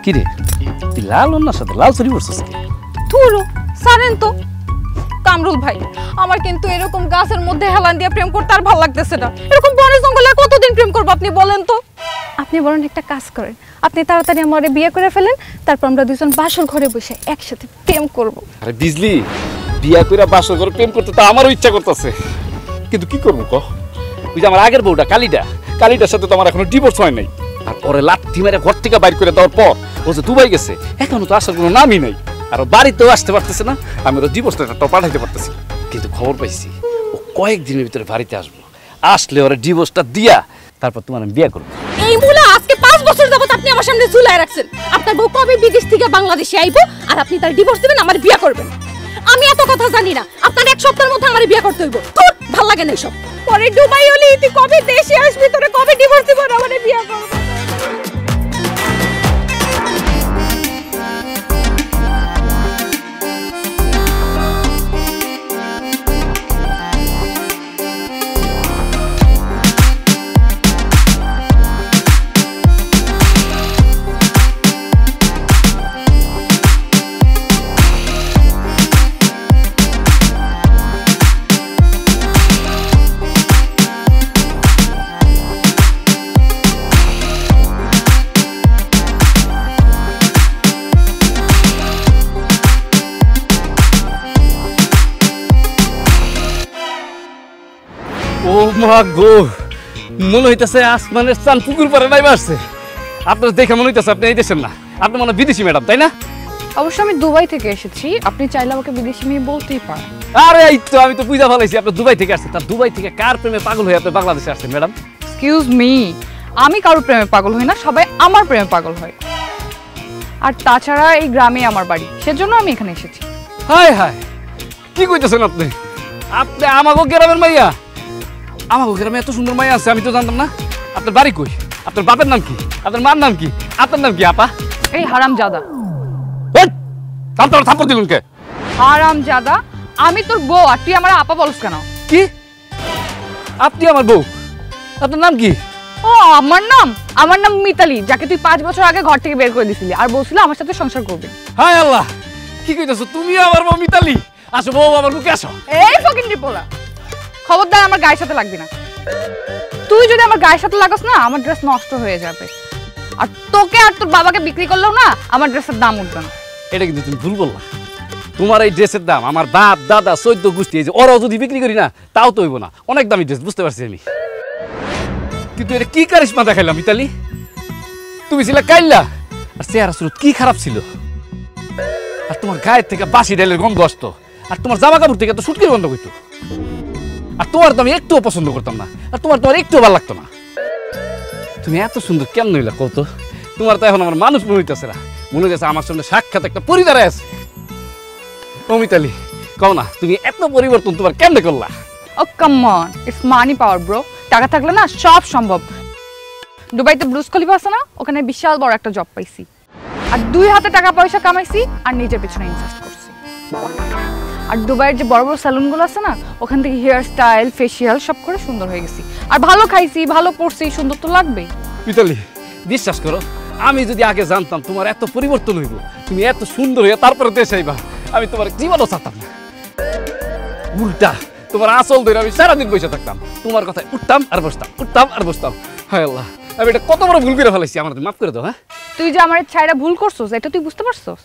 কি রে তুই লাল অন্যার সাথে লাল চুরি করছিস কি? ধুরো সারেন তো। কামরুল ভাই, আমার কিন্তু এরকম গাছের মধ্যে হেলান দিয়ে প্রেম করতে আর ভালো লাগতেছে না। এরকম বনে জঙ্গলে কতদিন প্রেম করবো আপনি বলেন তো? আপনি বরং একটা কাজ করেন, আপনি তাড়াতাড়ি আমারে বিয়ে করে ফেলেন, তারপর আমরা দুজন বাসর ঘরে বসে একসাথে প্রেম করব। আরে বিজলি, বিয়া কইরা বাসর ঘরে প্রেম করতে তো আমারও ইচ্ছা করতেছে, কিন্তু কি করবো ক? ওই যে আমার আগের বউটা কালিটার সাথে তো আমার এখনো ডিভোর্স হয় নাই। আর পরে লাঠি মেরে ঘর থেকে বাইর করে দেওয়ার পর ও যে দুবাই গেছে, এখনো তো আসার কোনো নামই নাই। আর বাড়িতেও আসতে পারতেছে না, আমি ওর ডিভোর্স লেটারটাও পাঠাইতে পারতেছি। কিন্তু খবর পাইছি ও কয়েকদিনের ভিতরে বাড়িতে আসবো, আসলে ওরা ডিভোর্সটা দিয়া তারপর তোমার আমি বিয়ে করবো। এই মুলা আজকে 5 বছর যাবত আপনি আমার সামনে ঝুলায় রাখছেন। আপনার বউ কবে বিদেশ থেকে বাংলাদেশে আইবো আর আপনি তার ডিভোর্স দিবেন, আমার বিয়ে করবেন? আমি এত কথা জানি না, আপনার এক সপ্তাহের মধ্যে আমার বিয়ে করতে হইব। তোর ভালো লাগে না এসব। পরে দুবাই হলি তুই কবে দেশে আসবি, তোরে কবে ডিভোর্স দিব আর আমার বিয়ে করব? ও মা গো, মনে হইতেছে আসমানের চান পুকুর পারে নাই বাসছে। আপনার দেখে মনে হইতেছে আপনি এই দেশের না, আপনি মনে বিদেশি ম্যাডাম, তাই না? অবশ্য আমি দুবাই থেকে এসেছি, আপনি চাইলে আমাকে বিদেশি মেয়ে বলতেই পারেন। আরে এই তো আমি তো বুঝা ফেলাইছি আপনি দুবাই থেকে আসছেন। তার দুবাই থেকে কার প্রেমে পাগল হয়ে আপনি বাংলাদেশে আসছেন ম্যাডাম? এক্সকিউজ মি, আমি কারোর প্রেমে পাগল হই না, সবাই আমার প্রেমে পাগল হয়। আর তাছাড়া এই গ্রামে আমার বাড়ি, সেজন্য আমি এখানে এসেছি। হায় হায়, কি কইতেছেন আপনি? আপনি আমাগো গ্রামের মাইয়া? আমাগো গ্রামে এত সুন্দর মাইয়া আছে আমি তো জানতাম না। আপনার বাড়ি কই? আপনার বাপের নাম কি? আপনার মার নাম কি? আপনার নাম কি আপা? এই হারামজাদা। থাপ্পড় দিলুন কে? হারামজাদা, আমি তোর বউ আর তুই আমার আপা বলছ কেন? কি? আপনি আমার বউ? আপনার নাম কি? ও আমার নাম মিতালি, যাকে তুই 5 বছর আগে ঘর থেকে বের করে দিছিলি আর বলছিলি আমার সাথে সংসার করবি। হায় আল্লাহ, কি কইতাছো? তুমি আমার বউ মিতালি? আসো বউ, আমার বুকে আসো। এই ফকিন্ডি পোলা, খবরদার আমার গায়ের সাথে লাগবি না। তুই যদি আমার গায়ের সাথে লাগাস না, আমার ড্রেস নষ্ট হয়ে যাবে। আর তোকে আর তোর বাবাকে বিক্রি করলেও না আমার ড্রেসের দাম উঠবে না। এটা কিন্তু তুমি ভুল বললা। তোমার এই ড্রেসের দাম আমার বাপ দাদা 14 গোষ্ঠী, এই যে ওরাও যদি বিক্রি করি না তাও তো হইব না। অনেক দামি ড্রেস, বুঝতে পারছি আমি। কিন্তু এটা কি কারিশমা দেখাইলাম মিতালি? তুমি ছিলে কাইল্লা, আর চেহারা স্রোত কি খারাপ ছিল। আর তোমার গায়ের থেকে বাসি ডালের গন্ধ আসতো, আর তোমার জামা কাপড় থেকে তো সুটকির গন্ধ করতো। আর তোমার তো আমি একটুও পছন্দ করতাম না, আর তোমার একটুও ভালো লাগতো না। তুমি এত সুন্দর কেমন হইলা কত? তোমার তো এখন আমার মানুষ মনে হইতেছে না, মনে হইতেছে আমার সঙ্গে সাক্ষাৎ একটা পরিবারে আছে। ও মিতালি, কও না তুমি এত পরিবর্তন তোমার কেমনে করলা? Oh come on, it's money power bro. টাকা থাকলে না সব সম্ভব। দুবাইতে ব্রুজ খলিফা আছে না, ওখানে বিশাল বড় একটা জব পাইছি, আর 2 হাতে টাকা পয়সা কামাইছি আর নিজের পেছনে ইনভেস্ট করছি। আর দুবাইয়ের যে বড় বড় স্যালুনগুলো আছে না, ওখান থেকে হেয়ার স্টাইল ফেসিয়াল সব করে সুন্দর হয়ে গেছি। আর ভালো খাইছি, ভালো পড়ছি, সুন্দর তো লাগবেই। মিতালি বিশ্বাস করো, আমি যদি আগে জানতাম তোমার এত পরিবর্তন হইব, তুমি এত সুন্দর হইয়া তারপরে দেশে আইবা, আমি তোমার জীবনও চাতাম না। উল্টা তোমার আসল ধরে আমি সারাদিন বসে থাকতাম, তোমার কথায় উঠতাম আর বসতাম, উঠতাম আর বসতাম। হায় আল্লাহ, আমি এটা কত বড় ভুল করে ফেলাইছি, আমার মাফ করে দাও। হ্যাঁ, তুই যে আমার ছাইরা ভুল করছস, এটা তুই বুঝতে পারছস?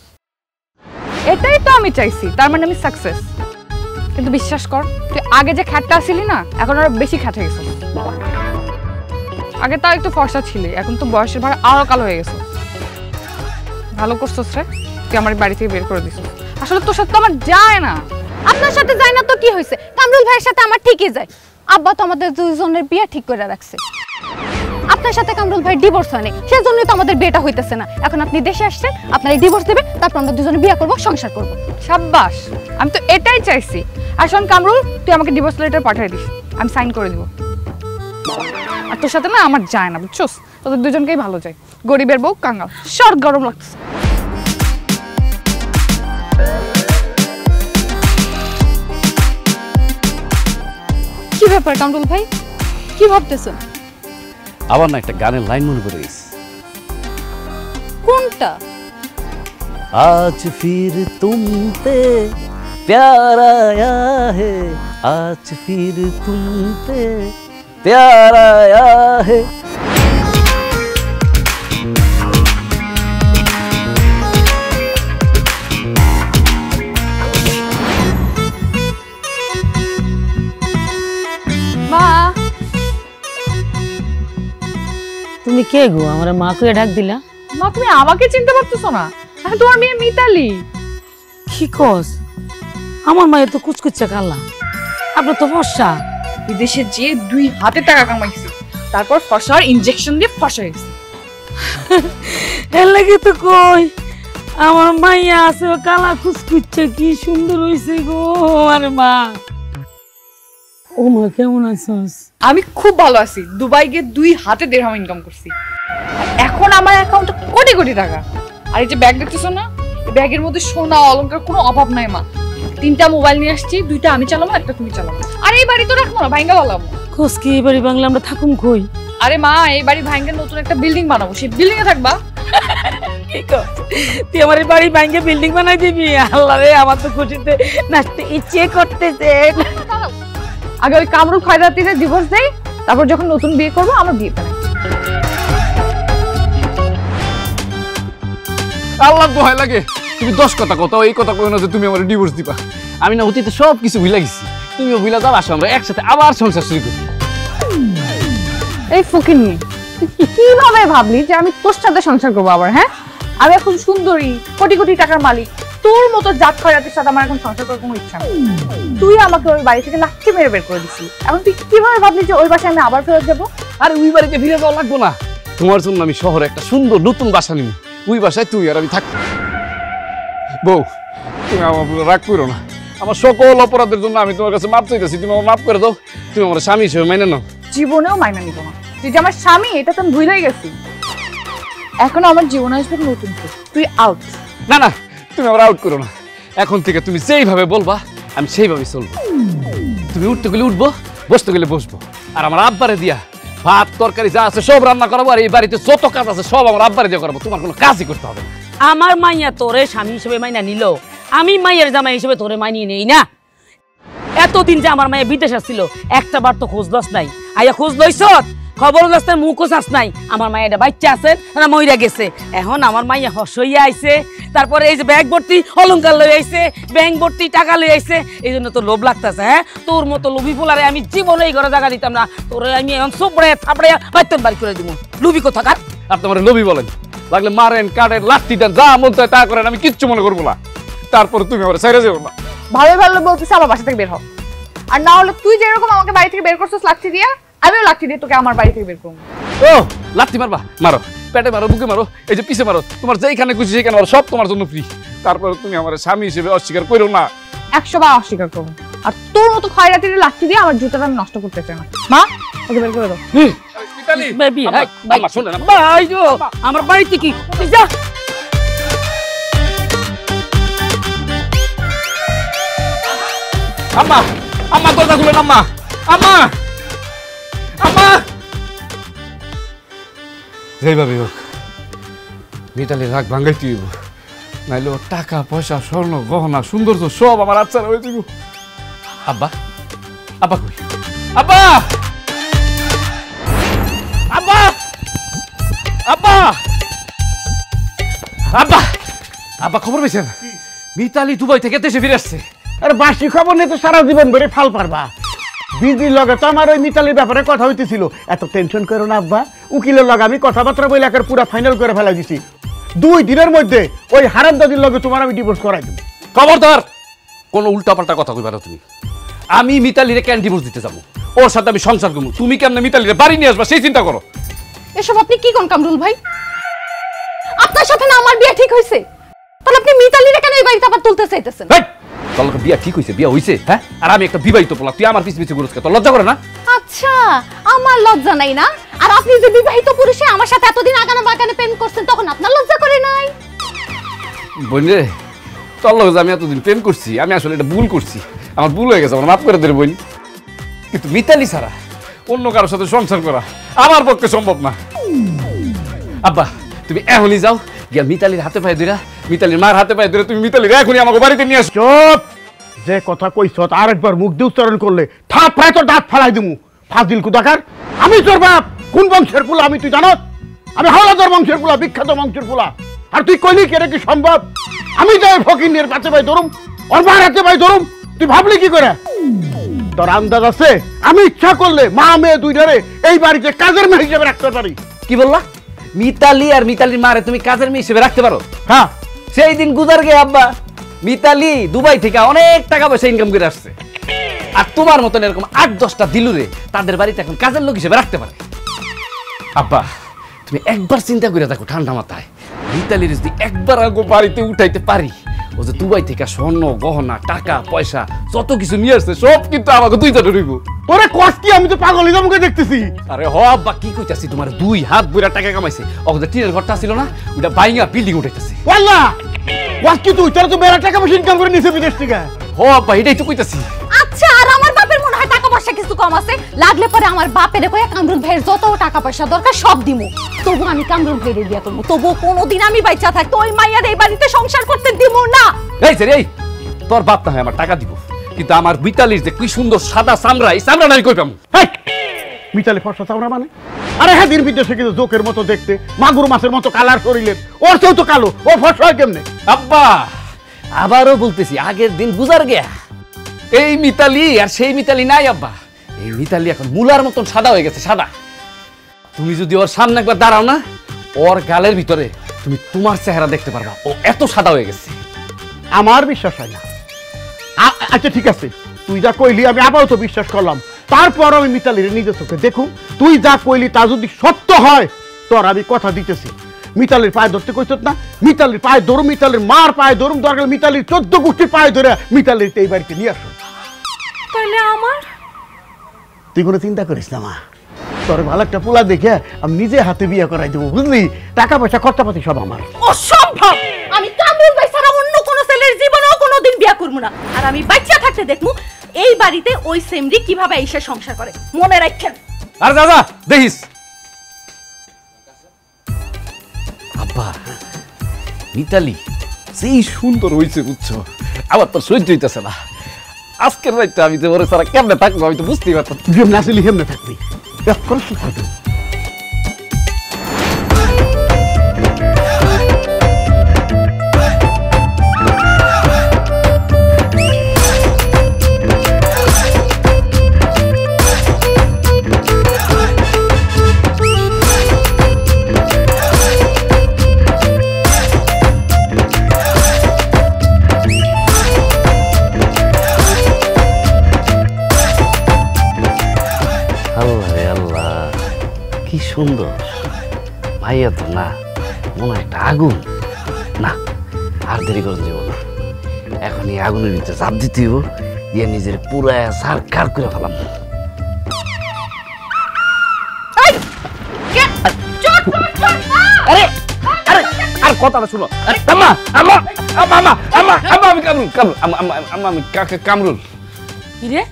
এটাই তো আমি চাইছি, তার মানে আমি সাকসেস। কিন্তু বিশ্বাস কর, তুই আগে যে খ্যাটটা ছিলি না, এখন আরো বেশি খ্যাটে গেছিস। আগে তাও একটু ফর্সা ছিলি, এখন তো বয়সের ভার আরো কালো হয়ে গেছে। ভালো করছস রে, তুই আমার বাড়ি থেকে বের করে দিছিস। আসলে তোর সাথে তো আমার যায় না। আপনার সাথে যায় না তো কি হয়েছে? কামরুল ভাইয়ের সাথে আমার ঠিকই যায়। আব্বা তো আমাদের দুইজনের বিয়ে ঠিক করে রাখছে। আপনার সাথে কামরুল ভাই ডিভোর্স হয়নি, সেজন্যই তো আমাদের বিয়েটা হইতেছে না। এখন আপনি দেশে আসছেন, আপনার এই ডিভোর্স দেবে, তারপর আমরা দুজনে বিয়ে করবো, সংসার করবো। সাব্বাস, আমি তো এটাই চাইছি। আর শোন কামরুল, তুই আমাকে ডিভোর্স লেটার পাঠিয়ে দিস, আমি সাইন করে দিব। আর তোর সাথে না আমার যায় না, বুঝছস? তোদের দুজনকেই ভালো যায়। গরিবের বউ কাঙ্গাল, শর্ট গরম লাগছে। কি ব্যাপার কামরুল ভাই, কি ভাবতেছেন? আবার না একটা গানের লাইন মনে পড়ে গেছে। কোনটা? आज फिर तुम पे प्यार आया है, आज फिर तुम पे प्यार आया है। মা, তুমি কে গো? আমার মা কয়ে ডাক দিলা? মা তুমি আমাকে চিনতে পারতেছো না? আমি তোমার মেয়ে মিতালি। কি কস? আমার মায়ের তো কুচকুচ্চা কালা, আপনার তো ফর্সা। বিদেশে যে 2 হাতে টাকা কামাইছি, তারপর ফসার ইনজেকশন দিয়ে ফসা হয়েছে। এর লাগে তো কই আমার মাইয়া আছে ও কালা কুচকুচ্চা, কি সুন্দর হইছে গো আমার মা। ও মা কেমন আছিস? আমি খুব ভালো আছি। দুবাই গিয়ে 2 হাতে দিরহাম ইনকাম করছি। এখন আমার অ্যাকাউন্টে কোটি কোটি টাকা। আর এই যে ব্যাগ দেখতেছো না, এই ব্যাগের মধ্যে সোনা অলংকার কোনো অভাব নাই মা। 3টা মোবাইল নিয়ে আসছি, 2টা আমি চালাবো, একটা তুমি চালাবো। আর এই বাড়ি তো রাখবো না, ভাঙ্গা বলাবো। খোঁজ কি এই বাড়ি বাংলা আমরা থাকুম কই? আরে মা, এই বাড়ি ভাঙ্গা নতুন একটা বিল্ডিং বানাবো, সেই বিল্ডিং এ থাকবা। কি কর? তুই আমার এই বাড়ি ভাঙ্গে বিল্ডিং বানাই দিবি? আল্লাহ রে, আমার তো খুশিতে নাচতে ইচ্ছে করতেছে। আগে ওই কামরুল খয়রাতিরে ডিভোর্স দেই, তারপর যখন নতুন বিয়ে করবো আমরা বিয়ে করাই। আল্লাহ দোহাই লাগে, তুমি 10 কথা কত, এই কথা কই না যে তুমি আমার ডিভোর্স দিবা। আমি না অতীতে সব কিছু ভুলে গেছি, তুমিও ভুলে যাও, আসো আমরা একসাথে আবার সংসার শুরু করি। এই ফকিন্নি, তুই কিভাবে ভাবলি যে আমি তোর সাথে সংসার করবো আবার? হ্যাঁ, আমি এখন সুন্দরী, কোটি কোটি টাকার মালিক, তোর মতো জাত খয়রাতির সাথে আমার এখন সংসার করার কোনো ইচ্ছা নেই। তুই আমাকে ওই বাড়ি থেকে লাঠি মেরে বের করে দিছিস, এখন তুই কিভাবে ভাবলি যে ওই বাসায় আমি আবার ফেরত যাবো? আরে ওই বাড়িতে ফিরে যাওয়া লাগবো না, তোমার জন্য আমি শহরে একটা সুন্দর নতুন বাসা নিব, ওই বাসায় তুই আর আমি থাকবো। বউ, তুমি আমার উপর রাগ করো না, আমার সকল অপরাধের জন্য আমি তোমার কাছে মাপ চাইতেছি, তুমি আমার মাপ করে দাও, তুমি আমার স্বামী হিসেবে মেনে নাও। জীবনেও মাইনা নিব না, তুই যে আমার স্বামী এটা তো আমি ভুলেই গেছি। এখন আমার জীবনে আসবে নতুন কেউ, তুই আউট। না না, তুমি আমার আউট করো না, এখন থেকে তুমি যেইভাবে বলবা আমি সেইভাবে চলবো। তুমি উঠতে গেলে উঠবো, বসতে গেলে বসবো, আর আমার আব্বারে দিয়া ভাত তরকারি যা আছে সব রান্না করাবো, আর এই বাড়িতে যত কাজ আছে সব আমার আব্বারে দিয়ে করাবো, তোমার কোনো কাজই করতে হবে না। আমার মাইয়া তোরে স্বামী হিসেবে মাইনা নিল, আমি মাইয়ের জামাই হিসেবে তোরে মানিয়ে নেই না। এতদিন যে আমার মাইয়া বিদেশ আসছিল, একটা বার তো খোঁজ লস নাই। আইয়া খোঁজ লইছ, খবর লস নাই, মুখও চাস নাই। আমার মাইয়াটা বাচ্চা আছে না মইরা গেছে। এখন আমার মাইয়া হস হইয়া আইছে, তারপরে এই যে ব্যাগ ভর্তি অলংকার লই আইছে, ব্যাংক ভর্তি টাকা লই আইছে, এই জন্য তো লোভ লাগতেছে। হ্যাঁ, তোর মতো লোভী পোলারে আমি জীবনে এই ঘরে জায়গা দিতাম না, তোরে আমি এখন সবড়ে থাপড়ে বাইতন বাড়ি করে দিব। লুবি কোথাকার! আর তোমার লোভী বলেন, লাগলে মারেন কাটেন লাঠি দেন, যা মন চায় তা করেন, আমি কিচ্ছু মনে করবো না। তারপর তুমি আমার ছেড়ে যাবো না। ভালো ভালো বলতেছে আমার বাসা থেকে বের হ, আর না হলে তুই যেরকম আমাকে বাড়ি থেকে বের করছিস লাঠি দিয়া, আমিও লাঠি দিয়ে তোকে আমার বাড়ি থেকে বের করবো। ও লাঠি মারবা, মারো, পেটে মারো, বুকে মারো, এই যে পিছে মারো, তোমার যেইখানে খুশি সেইখানে মারো, সব তোমার জন্য ফ্রি। তারপর তুমি আমার স্বামী হিসেবে অস্বীকার করো না। 100 বার অস্বীকার করবো। আর তোর মতো খয়রাতির লাঠি দিয়ে আমার জুতাটা আমি নষ্ট করতে চাই না। মা, ওকে বের করে দাও। বেবি আম্মা শুনে না, ভাই গো, আমার বাড়িতে কি তুই যা। আম্মা, আম্মা দরজা খুলেন, আম্মা, আম্মা, আম্মা। যেইভাবে হোক মিতালির রাগ ভাঙাইতে হইব, নাইলে ওর টাকা পয়সা স্বর্ণ গহনা সৌন্দর্য সব আমার আচ্ছা হয়ে যাব। আব্বা, আব্বা কই? আব্বা, আব্বা, আব্বা, আব্বা, আব্বা খবর পেয়েছেন? মিতালি দুবাই থেকে দেশে ফিরে আসছে। আরে বাসি খবর নিয়ে তো সারা জীবন ধরে ফাল পারবা। বিজির লগে তো আমার ওই মিতালির ব্যাপারে কথা হইতেছিল। এত টেনশন করো না আব্বা, উকিলের লগে আমি কথাবার্তা বলে একের পুরো ফাইনাল করে ফেলা দিছি। 2 দিনের মধ্যে ওই হারামদাদির লগে তোমার আমি ডিভোর্স করাই দেব। খবরদার কোনো উল্টাপাল্টা কথা কইবা না তুমি। আমি মিতালিরে কেন ডিভোর্স দিতে যাবো? ওর সাথে আমি সংসার করবো, তুমি কেমনে মিতালিরে বাড়ি নিয়ে আসবা সেই চিন্তা করো। এসব আপনি কি কোন কামরুল ভাই? আপনার সাথে না আমার বিয়ে ঠিক হয়েছে, তাহলে আপনি মিতালিরে কেন এই বাড়িতে আবার তুলতে চাইতেছেন? তোর লোকের বিয়া ঠিক হয়েছে, বিয়া হয়েছে, হ্যাঁ? আর আমি একটা বিবাহিত পোলা, তুই আমার পিছ পিছে ঘুরছ, তোর লজ্জা করে না? আচ্ছা, আমার লজ্জা নাই না? আর আপনি যে বিবাহিত পুরুষে আমার সাথে এতদিন আগানো বাগানে প্রেম করছেন, তখন আপনার লজ্জা করে নাই? বোন রে, তোর লগে আমি এতদিন প্রেম করছি, আমি আসলে এটা ভুল করছি, আমার ভুল হয়ে গেছে, আমার মাফ করে দে বোন। কিন্তু মিতালি ছাড়া অন্য কারোর সাথে সংসার করা আমার পক্ষে সম্ভব না। আব্বা তুমি এখনই যাও, গিয়া মিতালির হাতে পায়ে ধরা, মিতালির মার হাতে পায়ে ধরে তুমি মিতালির এখনই আমাকে বাড়িতে নিয়ে আসো। চুপ! যে কথা কইছ আরেকবার মুখ দিয়ে উচ্চারণ করলে থাপ পায়ে তো দাঁত ফালাই দিমু। ফাজিল কুদাকার! আমি তোর বাপ কোন বংশের পোলা আমি তুই জানত? আমি হাওলাদার বংশের পোলা, বিখ্যাত বংশের পোলা। আর তুই কইলি কি এটা কি সম্ভব? আমি যাই ফকিনের কাছে ভাই ধরুম, ওর মার হাতে ভাই ধরুম, তুই ভাবলি কি করে? তোর আন্দাজ আছে আমি ইচ্ছা করলে মা মেয়ে দুইটারে এই বাড়িতে কাজের মেয়ে হিসেবে রাখতে পারি। কি বললা? মিতালি আর মিতালির মারে তুমি কাজের মেয়ে হিসেবে রাখতে পারো? হ্যাঁ, সেই দিন গুজার গে আব্বা, মিতালি দুবাই থেকে অনেক টাকা পয়সা ইনকাম করে আসছে, আর তোমার মতন এরকম 8-10টা দিলুরে তাদের বাড়িতে এখন কাজের লোক হিসেবে রাখতে পারে। আব্বা তুমি একবার চিন্তা করে দেখো ঠান্ডা মাথায়, মিতালির যদি একবার আগে বাড়িতে উঠাইতে পারি, ও যে দুবাই থেকে স্বর্ণ গহনা টাকা পয়সা যত কিছু নিয়ে আসছে সব কিন্তু আমাকে দুই জনে রইব। তোরে কষ্ট কি? আমি তো পাগল মুখে দেখতেছি। আরে হ আব্বা কি কইতাছি, তোমার 2 হাত বইরা টাকা কামাইছে, ওদের টিনের ঘরটা ছিল না ওটা বাইঙ্গা বিল্ডিং উঠাইতেছে। ওয়াল্লাহ কষ্ট কি? তুই তোরা তো বেড়া টাকা পয়সা ইনকাম করে নিছে বিদেশ থেকে। হ আব্বা এটাই তো কইতাছি। আচ্ছা, আর আমার বাপের মনে হয় টাকা পয়সা কিছু কম আছে? লাগলে পরে আমার বাপের কয়ে কামরুল ভাইয়ের যত টাকা পয়সা দরকার সব দিমু, তবু আমি কামরুল ভাইয়ের বিয়া করবো। তবু কোনোদিন আমি বাইচা থাকতে ওই মাইয়ার এই বাড়িতে সংসার করতে দিমু না। এই সে এই তোর বাপ না হয় আমার টাকা দিব, কিন্তু আমার মিতালির যে কি সুন্দর সাদা চামড়া, এই চামড়া আমি কই পাবো? মিতালি ফর্সা চামড়া মানে? আরে হ্যাঁ, দিন বিদেশে কিন্তু জোকের মতো দেখতে, মাগুর মাছের মতো কালার শরীরের, ওর চেয়েও তো কালো, ও ফর্সা হয় কেমনে? আব্বা আবারও বলতেছি আগের দিন গুজার গিয়া, এই মিতালি আর সেই মিতালি নাই আব্বা। এই মিতালি এখন মুলার মতন সাদা হয়ে গেছে, সাদা। তুমি যদি ওর সামনে একবার দাঁড়াও না, ওর গালের ভিতরে তুমি তোমার চেহারা দেখতে পারবা, ও এত সাদা হয়ে গেছে। আমার বিশ্বাস হয় না। আচ্ছা ঠিক আছে, তুই যা কইলি আমি আপাতত বিশ্বাস করলাম, তারপর আমি মিতালির নিজের চোখে দেখুন। তুই যা কইলি তা যদি সত্য হয়, তোর আমি কথা দিতেছি, মিতালির পায়ে ধরতে কইছ না, মিতালির পায়ে ধরুম, মিতালির মার পায়ে ধরুম, দরকার মিতালির 14 গোষ্ঠীর পায়ে ধরে মিতালির এই বাড়িতে নিয়ে আসো। তাহলে আমার তুই কোনো চিন্তা করিস না মা, তোর ভালো একটা পোলা দেখে আমি নিজে হাতে বিয়ে করাই দেবো, বুঝলি? টাকা পয়সা খরচাপাতি সব আমার। অসম্ভব! আমি কামরুল ভাই ছাড়া অন্য কোনো ছেলের জীবনেও কোনোদিন বিয়া করব না। আর আমি বাচ্চা থাকতে দেখমু এই বাড়িতে ওই সেমরি কিভাবে এসে সংসার করে। মনে রাখেন। আর দাদা দেখিস আব্বা, মিতালি সেই সুন্দর হয়েছে বুঝছো, আবার তোর সহ্য হইতেছে না। আজকের রাতটা আমি তো ওরে সারা কেমনে থাকবো আমি তো বুঝতেই পারতাম। যেমন আসলি হেমনে থাকবি, কি করবি? কি সুন্দর ভাইয়া তো না, মনে একটা আগুন না। আর দেরি করে যাব না, এখন এই আগুনের ভিতরে চাপ দিতে হইব, দিয়ে নিজের পুরা সারকার করে ফেলাম। আরে আরে আর কথাটা শুনো, আমি কামরুল। কিরে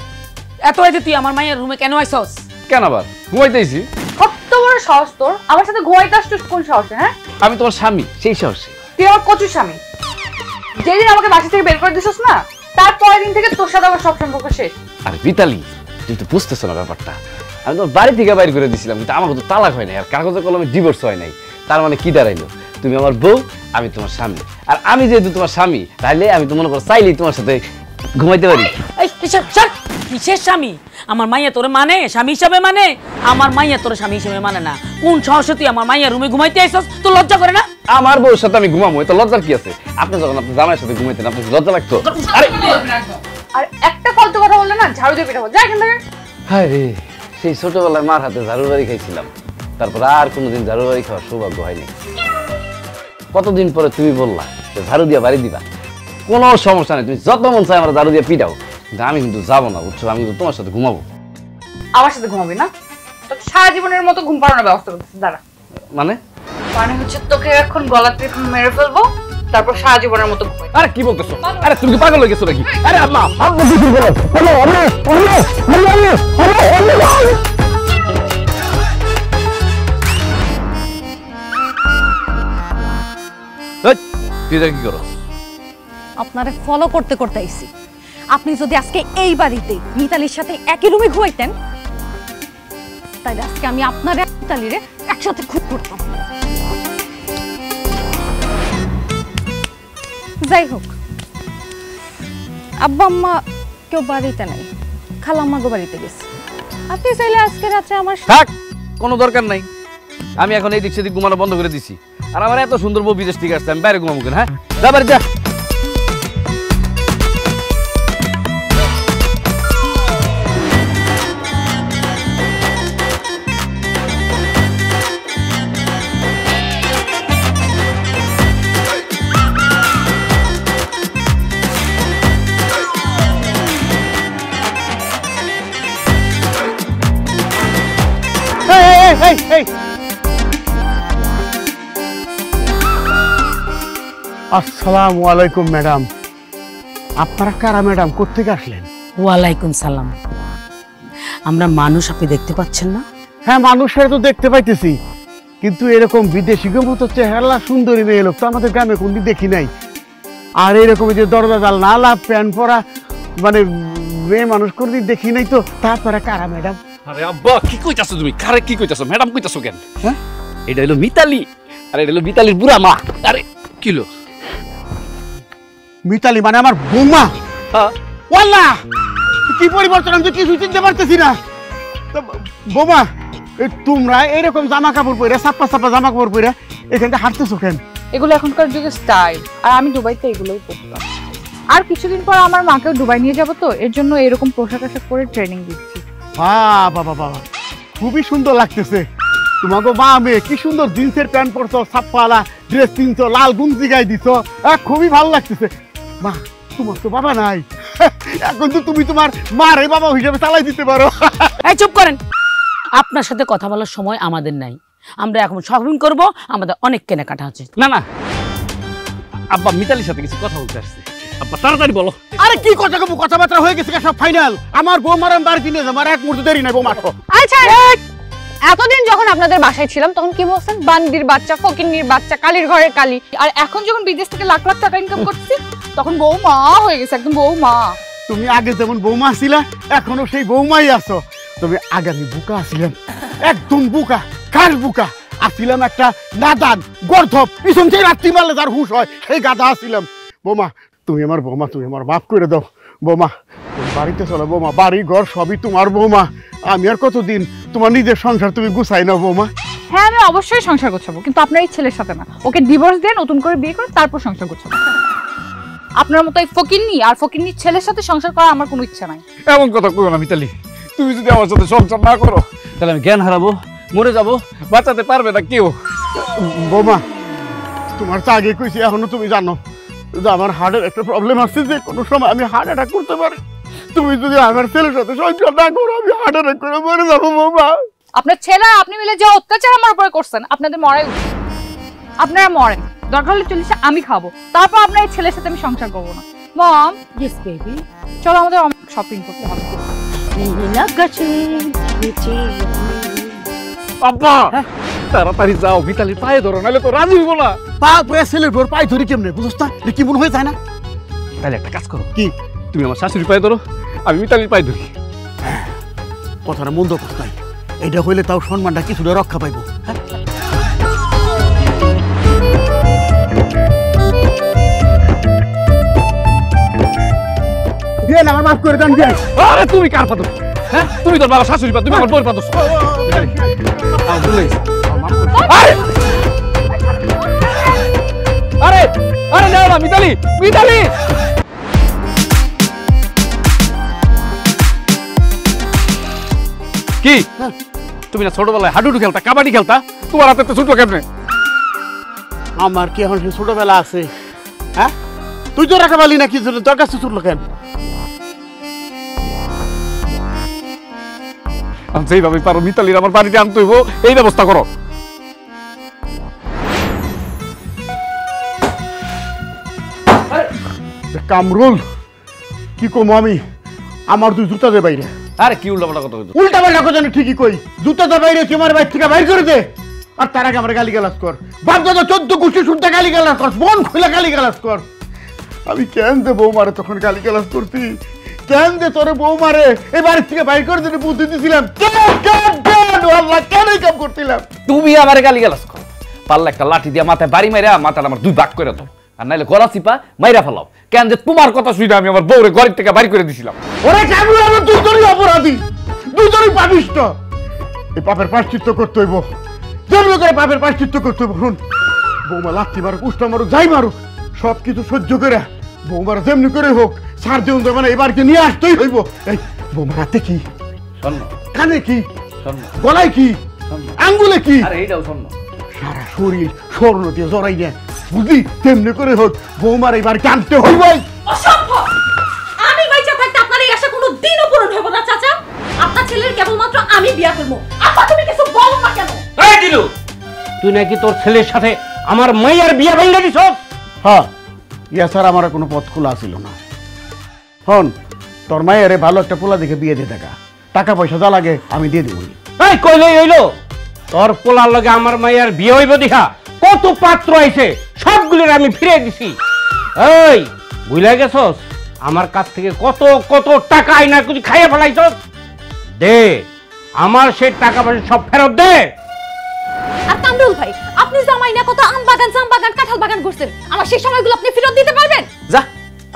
এত হয়েছে, তুই আমার মায়ের রুমে কেন আইছস? কেন আবার ঘুমাইতেছি? কত বড় সাহস তোর, আমার সাথে ঘুমাইতে আসছিস কোন সাহসে? হ্যাঁ, আমি তোমার স্বামী, সেই সাহসে। তুই আমার কচু স্বামী। যেদিন আমাকে বাসা থেকে বের করে দিছিস না, তার পরের দিন থেকে তোর সাথে আমার সব সম্পর্ক শেষ। আরে মিতালি তুই তো বুঝতেছ না ব্যাপারটা, আমি তোমার বাড়ি থেকে বাইর করে দিছিলাম, কিন্তু আমাকে তো তালাক হয় নাই, আর কাগজে কলমে ডিভোর্স হয় নাই। তার মানে কি দাঁড়াইলো? তুমি আমার বউ, আমি তোমার স্বামী। আর আমি যেহেতু তোমার স্বামী, তাহলে আমি তো মনে করো চাইলেই তোমার সাথে ঘুমাইতে পারি। কিসের স্বামী? আমার মাইয়া তোরে মানে স্বামী হিসাবে মানে? আমার মাইয়া তোর স্বামী হিসাবে মানে না। কোন সাহসে তুই আমার মাইয়া রুমে ঘুমাইতে আইছস? তো লজ্জা করে না? আমার বউর সাথে আমি ঘুমাবো, এত লজ্জার কি আছে? আপনি যখন আপনার জামাইয়ের সাথে ঘুমাইতেন আপনার লজ্জা লাগতো? আরে আর একটা ফালতু কথা বললে না ঝাড়ু দিয়ে পিটাবো, যা এখান থেকে। হায় রে, সেই ছোটবেলায় মার হাতে ঝাড়ু বাড়ি খাইছিলাম, তারপর আর কোনোদিন ঝাড়ু বাড়ি খাওয়ার সৌভাগ্য হয়নি। কতদিন পরে তুমি বললা যে ঝাড়ু দিয়ে বাড়ি দিবা। কোনো সমস্যা নেই, তুমি যত মন চাই আমার ঝাড়ু দিয়ে পিটাও, কিন্তু আমি কিন্তু যাবো না, বুঝছো? আমি কিন্তু তোমার সাথে ঘুমাবো। আমার সাথে ঘুমাবি না? তোকে সারা জীবনের মতো ঘুম পাড়ানোর ব্যবস্থা করতেছি, দাঁড়া। মানে মানে হচ্ছে তোকে এখন গলাতে মেরে ফেলবো, তারপর সারা জীবনের মতো ঘুমাই। আরে কি বলতেছো? আরে তুমি কি পাগল হয়ে গেছো নাকি? আরে আম্মা তুই এটা কি করো? আপনারে ফলো করতে করতে আইছি। আপনি যদি আজকে এই বাড়িতে মিতালির সাথে একই রুমে ঘুমাইতেন তাহলে আজকে আমি আপনার মিতালিরে একসাথে খুব করতাম। যাই হোক, আব্বা আম্মা কেউ বাড়িতে নাই, খালাম্মা গো বাড়িতে গেছে। আপনি চাইলে আজকে রাত্রে আমার থাক, কোনো দরকার নাই। আমি এখন এই দিক সেদিক ঘুমানো বন্ধ করে দিছি। আর আমার এত সুন্দর বউ বিদেশ থেকে আসছে, আমি বাইরে ঘুমাবো কেন? হ্যাঁ, যা বাড়ি যা। আসসালামু আলাইকুম ম্যাডাম। আপনারা কারা ম্যাডাম? কোত্থেকে আসলেন? ওয়ালাইকুম সালাম। আমরা মানুষ, আপনি দেখতে পাচ্ছেন না? হ্যাঁ, মানুষের তো দেখতে পাইতেছি, কিন্তু এরকম বিদেশি মতো চেহারা সুন্দরী মেয়ে লোক তো আমাদের গ্রামে কোনদিন দেখি নাই। আর এরকম যে দরজা জাল না লাভ প্যান্ট পরা মানে মেয়ে মানুষ কোনদিন দেখি নাই। তো তারপরে কারা ম্যাডাম? আরে আব্বা, কি কইতাছো তুমি? কারে কি কইতাছো? ম্যাডাম কইতাছো কেন? হ্যাঁ, এটা হলো মিতালি। আরে এটা হলো মিতালির বুড়া মা। আরে কিলো মিতালি মানে আমার বৌমা? হ্যাঁ। ওয়াল্লাহ, কি পরিবর্তন আমি তো কিছু চিনতে পারতেছি না। তো বৌমা, তোমরা এরকম জামা কাপড় পরে সাপ্পা সাপ্পা জামা কাপড় পরে এখান থেকে হাঁটতেছো কেন? এগুলো এখনকার যুগের স্টাইল, আর আমি দুবাইতে এগুলোই পরতাম। আর কিছুদিন পর আমার মাকেও দুবাই নিয়ে যাব, তো এর জন্য এরকম পোশাক আশাক পরে ট্রেনিং দিচ্ছি। বাবা বাবা, খুবই সুন্দর লাগতেছে। তোমাকে মা মেয়ে কি সুন্দর জিন্সের প্যান্ট পরছো, সাপ্পালা ড্রেস কিনছো, লাল গুঞ্জি গাই দিছো, খুবই ভালো লাগতেছে। মা, তোমার তো বাবা নাই, এখন তো তুমি তোমার মার এই বাবা হিসেবে চালাই দিতে পারো। এই চুপ করেন, আপনার সাথে কথা বলার সময় আমাদের নাই। আমরা এখন শপিং করব, আমাদের অনেক কেনাকাটা আছে। না না আব্বা, মিতালির সাথে কিছু কথা বলতে আসছে। আব্বা তাড়াতাড়ি বলো। আরে কি কথা কব, কথাবার্তা হয়ে গেছে সব ফাইনাল। আমার বৌমার আমি বাড়ি কিনে যাবো, আর এক মুহূর্তে দেরি নাই বৌমা। আচ্ছা, এতদিন যখন আপনাদের বাসায় ছিলাম তখন কি বলছেন? বান্দির বাচ্চা, ফকিন্নির বাচ্চা, কালির ঘরের কালি। আর এখন যখন বিদেশ থেকে লাখ লাখ টাকা ইনকাম করছি তখন বৌমা হয়ে গেছে, একদম বৌমা। তুমি আগে যেমন বৌমা ছিলা, এখনো সেই বৌমাই আছো। তুমি আগে আমি বুকা ছিলাম, একদম বুকা, কার বুকা আসছিলাম, একটা নাদান গর্ধব, পিছন থেকে রাত্রি মারলে যার হুশ হয় সেই গাধা আসছিলাম। বৌমা, তুমি আমার বৌমা, তুমি আমার মাফ করে দাও বৌমা। তুমি বাড়িতে চলো বৌমা, বাড়ি ঘর সবই তোমার বৌমা। আমি আর কতদিন তোমার নিজের সংসার তুমি গুছাই নাও বৌমা। হ্যাঁ, আমি অবশ্যই সংসার গোছাবো, কিন্তু আপনার এই ছেলের সাথে না। ওকে ডিভোর্স দিয়ে নতুন করে বিয়ে করে তারপর সংসার গোছাবো। আপনার মতো এই ফকিন্নি আর ফকিন্নির ছেলের সাথে সংসার করার আমার কোনো ইচ্ছা নাই। এমন কথা কইও না মিতালি। তুমি যদি আমার সাথে সংসার না করো তাহলে আমি জ্ঞান হারাবো, মরে যাবো, বাঁচাতে পারবে না কেউ। বৌমা, তোমার তো আগে কইছি, এখনো তুমি জানো যে আমার হার্টের একটা প্রবলেম আছে, যে কোনো সময় আমি হার্ট অ্যাটাক করতে পারি। তুমি যদি আমার ছেলের সাথে সংসার না করো, আমি হার্ট অ্যাটাক করে মরে যাবো বৌমা। আপনার ছেলে আর আপনি মিলে যে অত্যাচার আমার উপরে করছেন, আপনাদের মরাই উচিত। আপনারা মরেন, দরকার হলে 40 আমি খাবো, তারপর আপনার এই ছেলের সাথে আমি সংসার করবো না। মম, ইয়েস বেবি, চলো আমাদের শপিং করতে হবে। আব্বা তাড়াতাড়ি যাও, মিতালির পায়ে ধরো, নাহলে তো রাজি হইব না। পা পয়ে ছেলের ঘর পায়ে ধরি কেমনে বুঝছ না? এটা কি মনে হয়ে যায় না? তাহলে একটা কাজ করো, কি? তুমি আমার শাশুড়ির পায়ে ধরো, আমি মিতালির পায়ে ধরি। কথাটা মন্দ কথা নাই, এটা হইলে তাও সম্মানটা কিছুটা রক্ষা পাইব। দিয়ে আমার মাফ করে দেন। দিয়ে আরে তুমি কার পা ধরছো? হ্যাঁ, তুমি তোর বাবা শাশুড়ি পা, তুমি আমার বউর পা ধরছো। আমার ভুল হয়েছে। আরে আরে আরে না না, মিতালি মিতালি। কি তুমি না ছোটবেলায় হাডুডু খেলতা, কাবাডি খেলতা, তোমার হাতে তো ছুটলো কেমনে? আমার কি এখন সে ছোটবেলা আছে? হ্যাঁ, তুই তো রাখা পারলি না, কি জন্য তোর কাছে ছুটলো কেন? যেইভাবে পারো মিতালির আমার বাড়িতে আনতে হইব, এই ব্যবস্থা করো। কামরুল, কি কম আমি, আমার তুই জুতা দে বাইরে। আরে কি উল্টা পাল্টা কথা কইছো? উল্টা পাল্টা কথা না, ঠিকই কই, জুতা দে বাইরে, তোমার বাইর থেকে বাইর করে দে। আর তার আগে আমার গালিগালাজ কর, বাপ দাদা 14 গোষ্ঠী শুনতে গালিগালাজ কর, মন খুলে গালিগালাজ কর। আমি কেন দে বৌমারে তখন গালিগালাজ করছি, কেন দে তোরে বৌমারে এই বাড়ির থেকে বাইর করে দিতে বুদ্ধি দিছিলাম, কেন আল্লাহ কেন এই কাম করছিলাম? তুমি আমার গালিগালাজ করো, পারলে একটা লাঠি দিয়ে মাথায় বাড়ি মাইরা মাথাটা আমার 2 ভাগ করে দাও, আর নাইলে গলা চিপা মাইরা ফেলাও। কেন যে তোমার কথা শুনে আমি আমার বউরে ঘরের থেকে বাইর করে দিছিলাম। ওরে কামরুল, আমরা দুজনই অপরাধী, দুজনই পাপিষ্ট। এই পাপের প্রায়শ্চিত্ত করতে হইব, যেমন করে পাপের প্রায়শ্চিত্ত করতে হইব। শুন, বৌমা লাথি মারুক, উষ্টা মারুক, যাই মারুক, সবকিছু সহ্য করে বৌমার যেমনি করে হোক সার দেউন দেবে না, এবারকে নিয়ে আসতেই হইব। এই বৌমার হাতে কি, স্বর্ণ, কানে কি, স্বর্ণ, গলায় কি, আঙ্গুলে কি, আরে এইটাও স্বর্ণ। সারা শরীর স্বর্ণ দিয়ে জড়াই দেয়, বুঝলি? তেমনি করে হোক বৌমার এবার কানতে হইব। অসম্ভব! আমি বাইচা থাকতে আপনার এই আশা কোনো দিনও পূরণ হবে না চাচা। আপনার ছেলের কেবলমাত্র আমি বিয়া করব। আপা তুমি কিছু বলো না কেন? এই দিলু, তুই নাকি তোর ছেলের সাথে আমার মাইয়ার বিয়া ভেঙে দিছস? হ্যাঁ, ইয়া স্যার আমার কোনো পথ খোলা ছিল না। হন, তোর মায়ের ভালো একটা পোলা দেখে বিয়ে দিয়ে দেখা, টাকা পয়সা যা লাগে আমি দিয়ে দিব। এই কইলেই হইলো, তোর পোলার লগে আমার মাইয়ার বিয়ে হইব দেখা কত পাত্র আইছে, সবগুলোর আমি ফিরে দিছি। এই বুঝলা গেছস, আমার কাছ থেকে কত কত টাকা আইনা কিছু খাইয়ে ফেলাইছস, দে আমার সেই টাকা পয়সা সব ফেরত দে। আর কামরুল ভাই, আপনি জামাই না কত আম বাগান, জাম বাগান, কাঁঠাল বাগান করছেন, আমার সেই সময়গুলো আপনি ফেরত দিতে পারবেন? যা,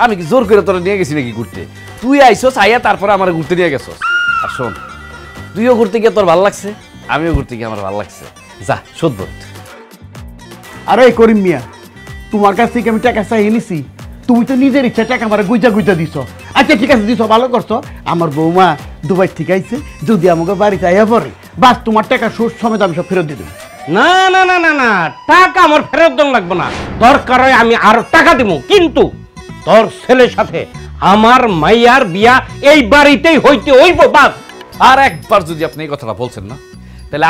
আমি কি জোর করে তোরা নিয়ে গেছি নাকি ঘুরতে? তুই আইসস, আইয়া তারপরে আমার ঘুরতে নিয়ে গেছস। আর শোন, তুইও ঘুরতে গিয়ে তোর ভালো লাগছে, আমিও ঘুরতে গিয়ে আমার ভালো লাগছে। যা শোধ। আরে করিম মিয়া, তোমার কাছ থেকে আমি টাকা চাই এনেছি, তুমি তো নিজের ইচ্ছা টাকা আমার গুইজা গুইজা দিছ। আচ্ছা ঠিক আছে, দিছ, ভালো করছো। আমার বৌমা দুবাই থেকে আইছে, যদি আমাকে বাড়িতে আইয়া পড়ে, বাস তোমার টাকা সুদ সমেত আমি সব ফেরত দিয়ে দেবো। না না না না না, টাকা আমার ফেরত দেন লাগবে না, দরকার হয় আমি আরো টাকা দিব, কিন্তু তোর ছেলের সাথে আমার মাইয়ার বিয়া এই বাড়িতেই হইতে হইব, বাস। আর একবার যদি আপনি এই কথাটা বলছেন না, তাহলে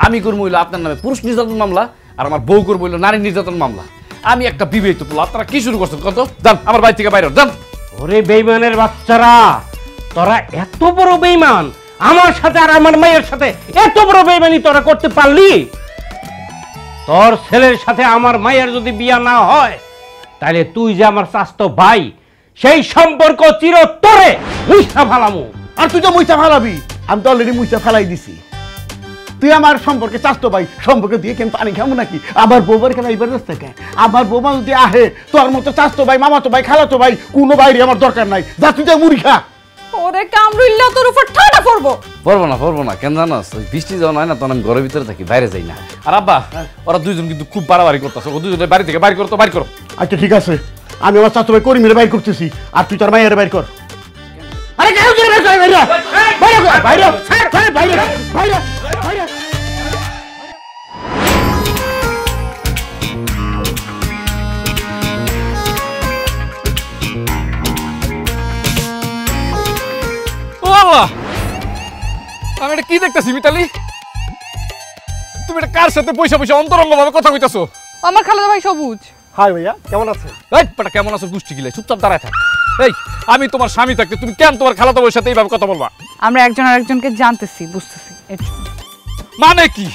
আমি করবো হইলো আপনার নামে পুরুষ নির্যাতন মামলা, আর আমার বউ করবো হইলো নারী নির্যাতন মামলা। আমি একটা বিবাহিত পোলা, আপনারা কি শুরু করছেন কত? যান আমার বাড়ি থেকে বাইরে যান। ওরে বেইমানের বাচ্চারা, তোরা এত বড় বেইমান, আমার সাথে আর আমার মায়ের সাথে এত বড় বেইমানি তোরা করতে পারলি? তোর ছেলের সাথে আমার মায়ের যদি বিয়া না হয়, তাহলে তুই যে আমার চাচতো ভাই, সেই সম্পর্ক চিরতরে মুইছা ফালামু। আর তুই তো মুইচা ফেলাবি, আমি তো অলরেডি মুইচা ফেলাই দিছি। তুই আমার সম্পর্কে চাস্তো ভাই, সম্পর্কে দিয়ে কেন পানি খাবো নাকি? আমার বৌবার খেলা এবার রাস্তা কে? আমার বৌমা যদি আহে, তোর মতো চাস্তো ভাই, মামাতো ভাই, খালাতো ভাই, কোনো বাইরে আমার দরকার নাই। যা তুই যা মুড়ি খা। ওরে কামরুল্লাহ, তোর উপর ঠাডা পড়বো। পড়বো না কেন জানাস? ওই বৃষ্টি যখন হয় না, তখন আমি ঘরের ভিতরে থাকি, বাইরে যাই না। আর আব্বা, ওরা দুইজন কিন্তু খুব বাড়াবাড়ি করতেছে, ও দুজনের বাড়ি থেকে বাইর করো। আচ্ছা ঠিক আছে, আমি আমার চাস্তো ভাই করিমের বাইর করতেছি, আর তুই তোর মায়ের বাইর কর। আরে কেন বাইরে বাইরে। ও আল্লাহ, আমি এটা কি দেখতেছি মিতালি? তুমি এটা কার সাথে পয়সা অন্তরঙ্গ ভাবে কথা কইতাছো? আমার খালাতো ভাই সবুজ। হাই ভাইয়া, কেমন আছেন? এই বেটা, কেমন আছো গুষ্টি গিলে? চুপচাপ দাঁড়ায় থাক। এই, আমি তোমার স্বামী থাকতে তুমি কেন তোমার খালাতো ভাইয়ের সাথে এইভাবে কথা বলবা? আমরা একজন আরেকজনকে জানতেছি, বুঝতেছি, এর জন্য। মানে কি?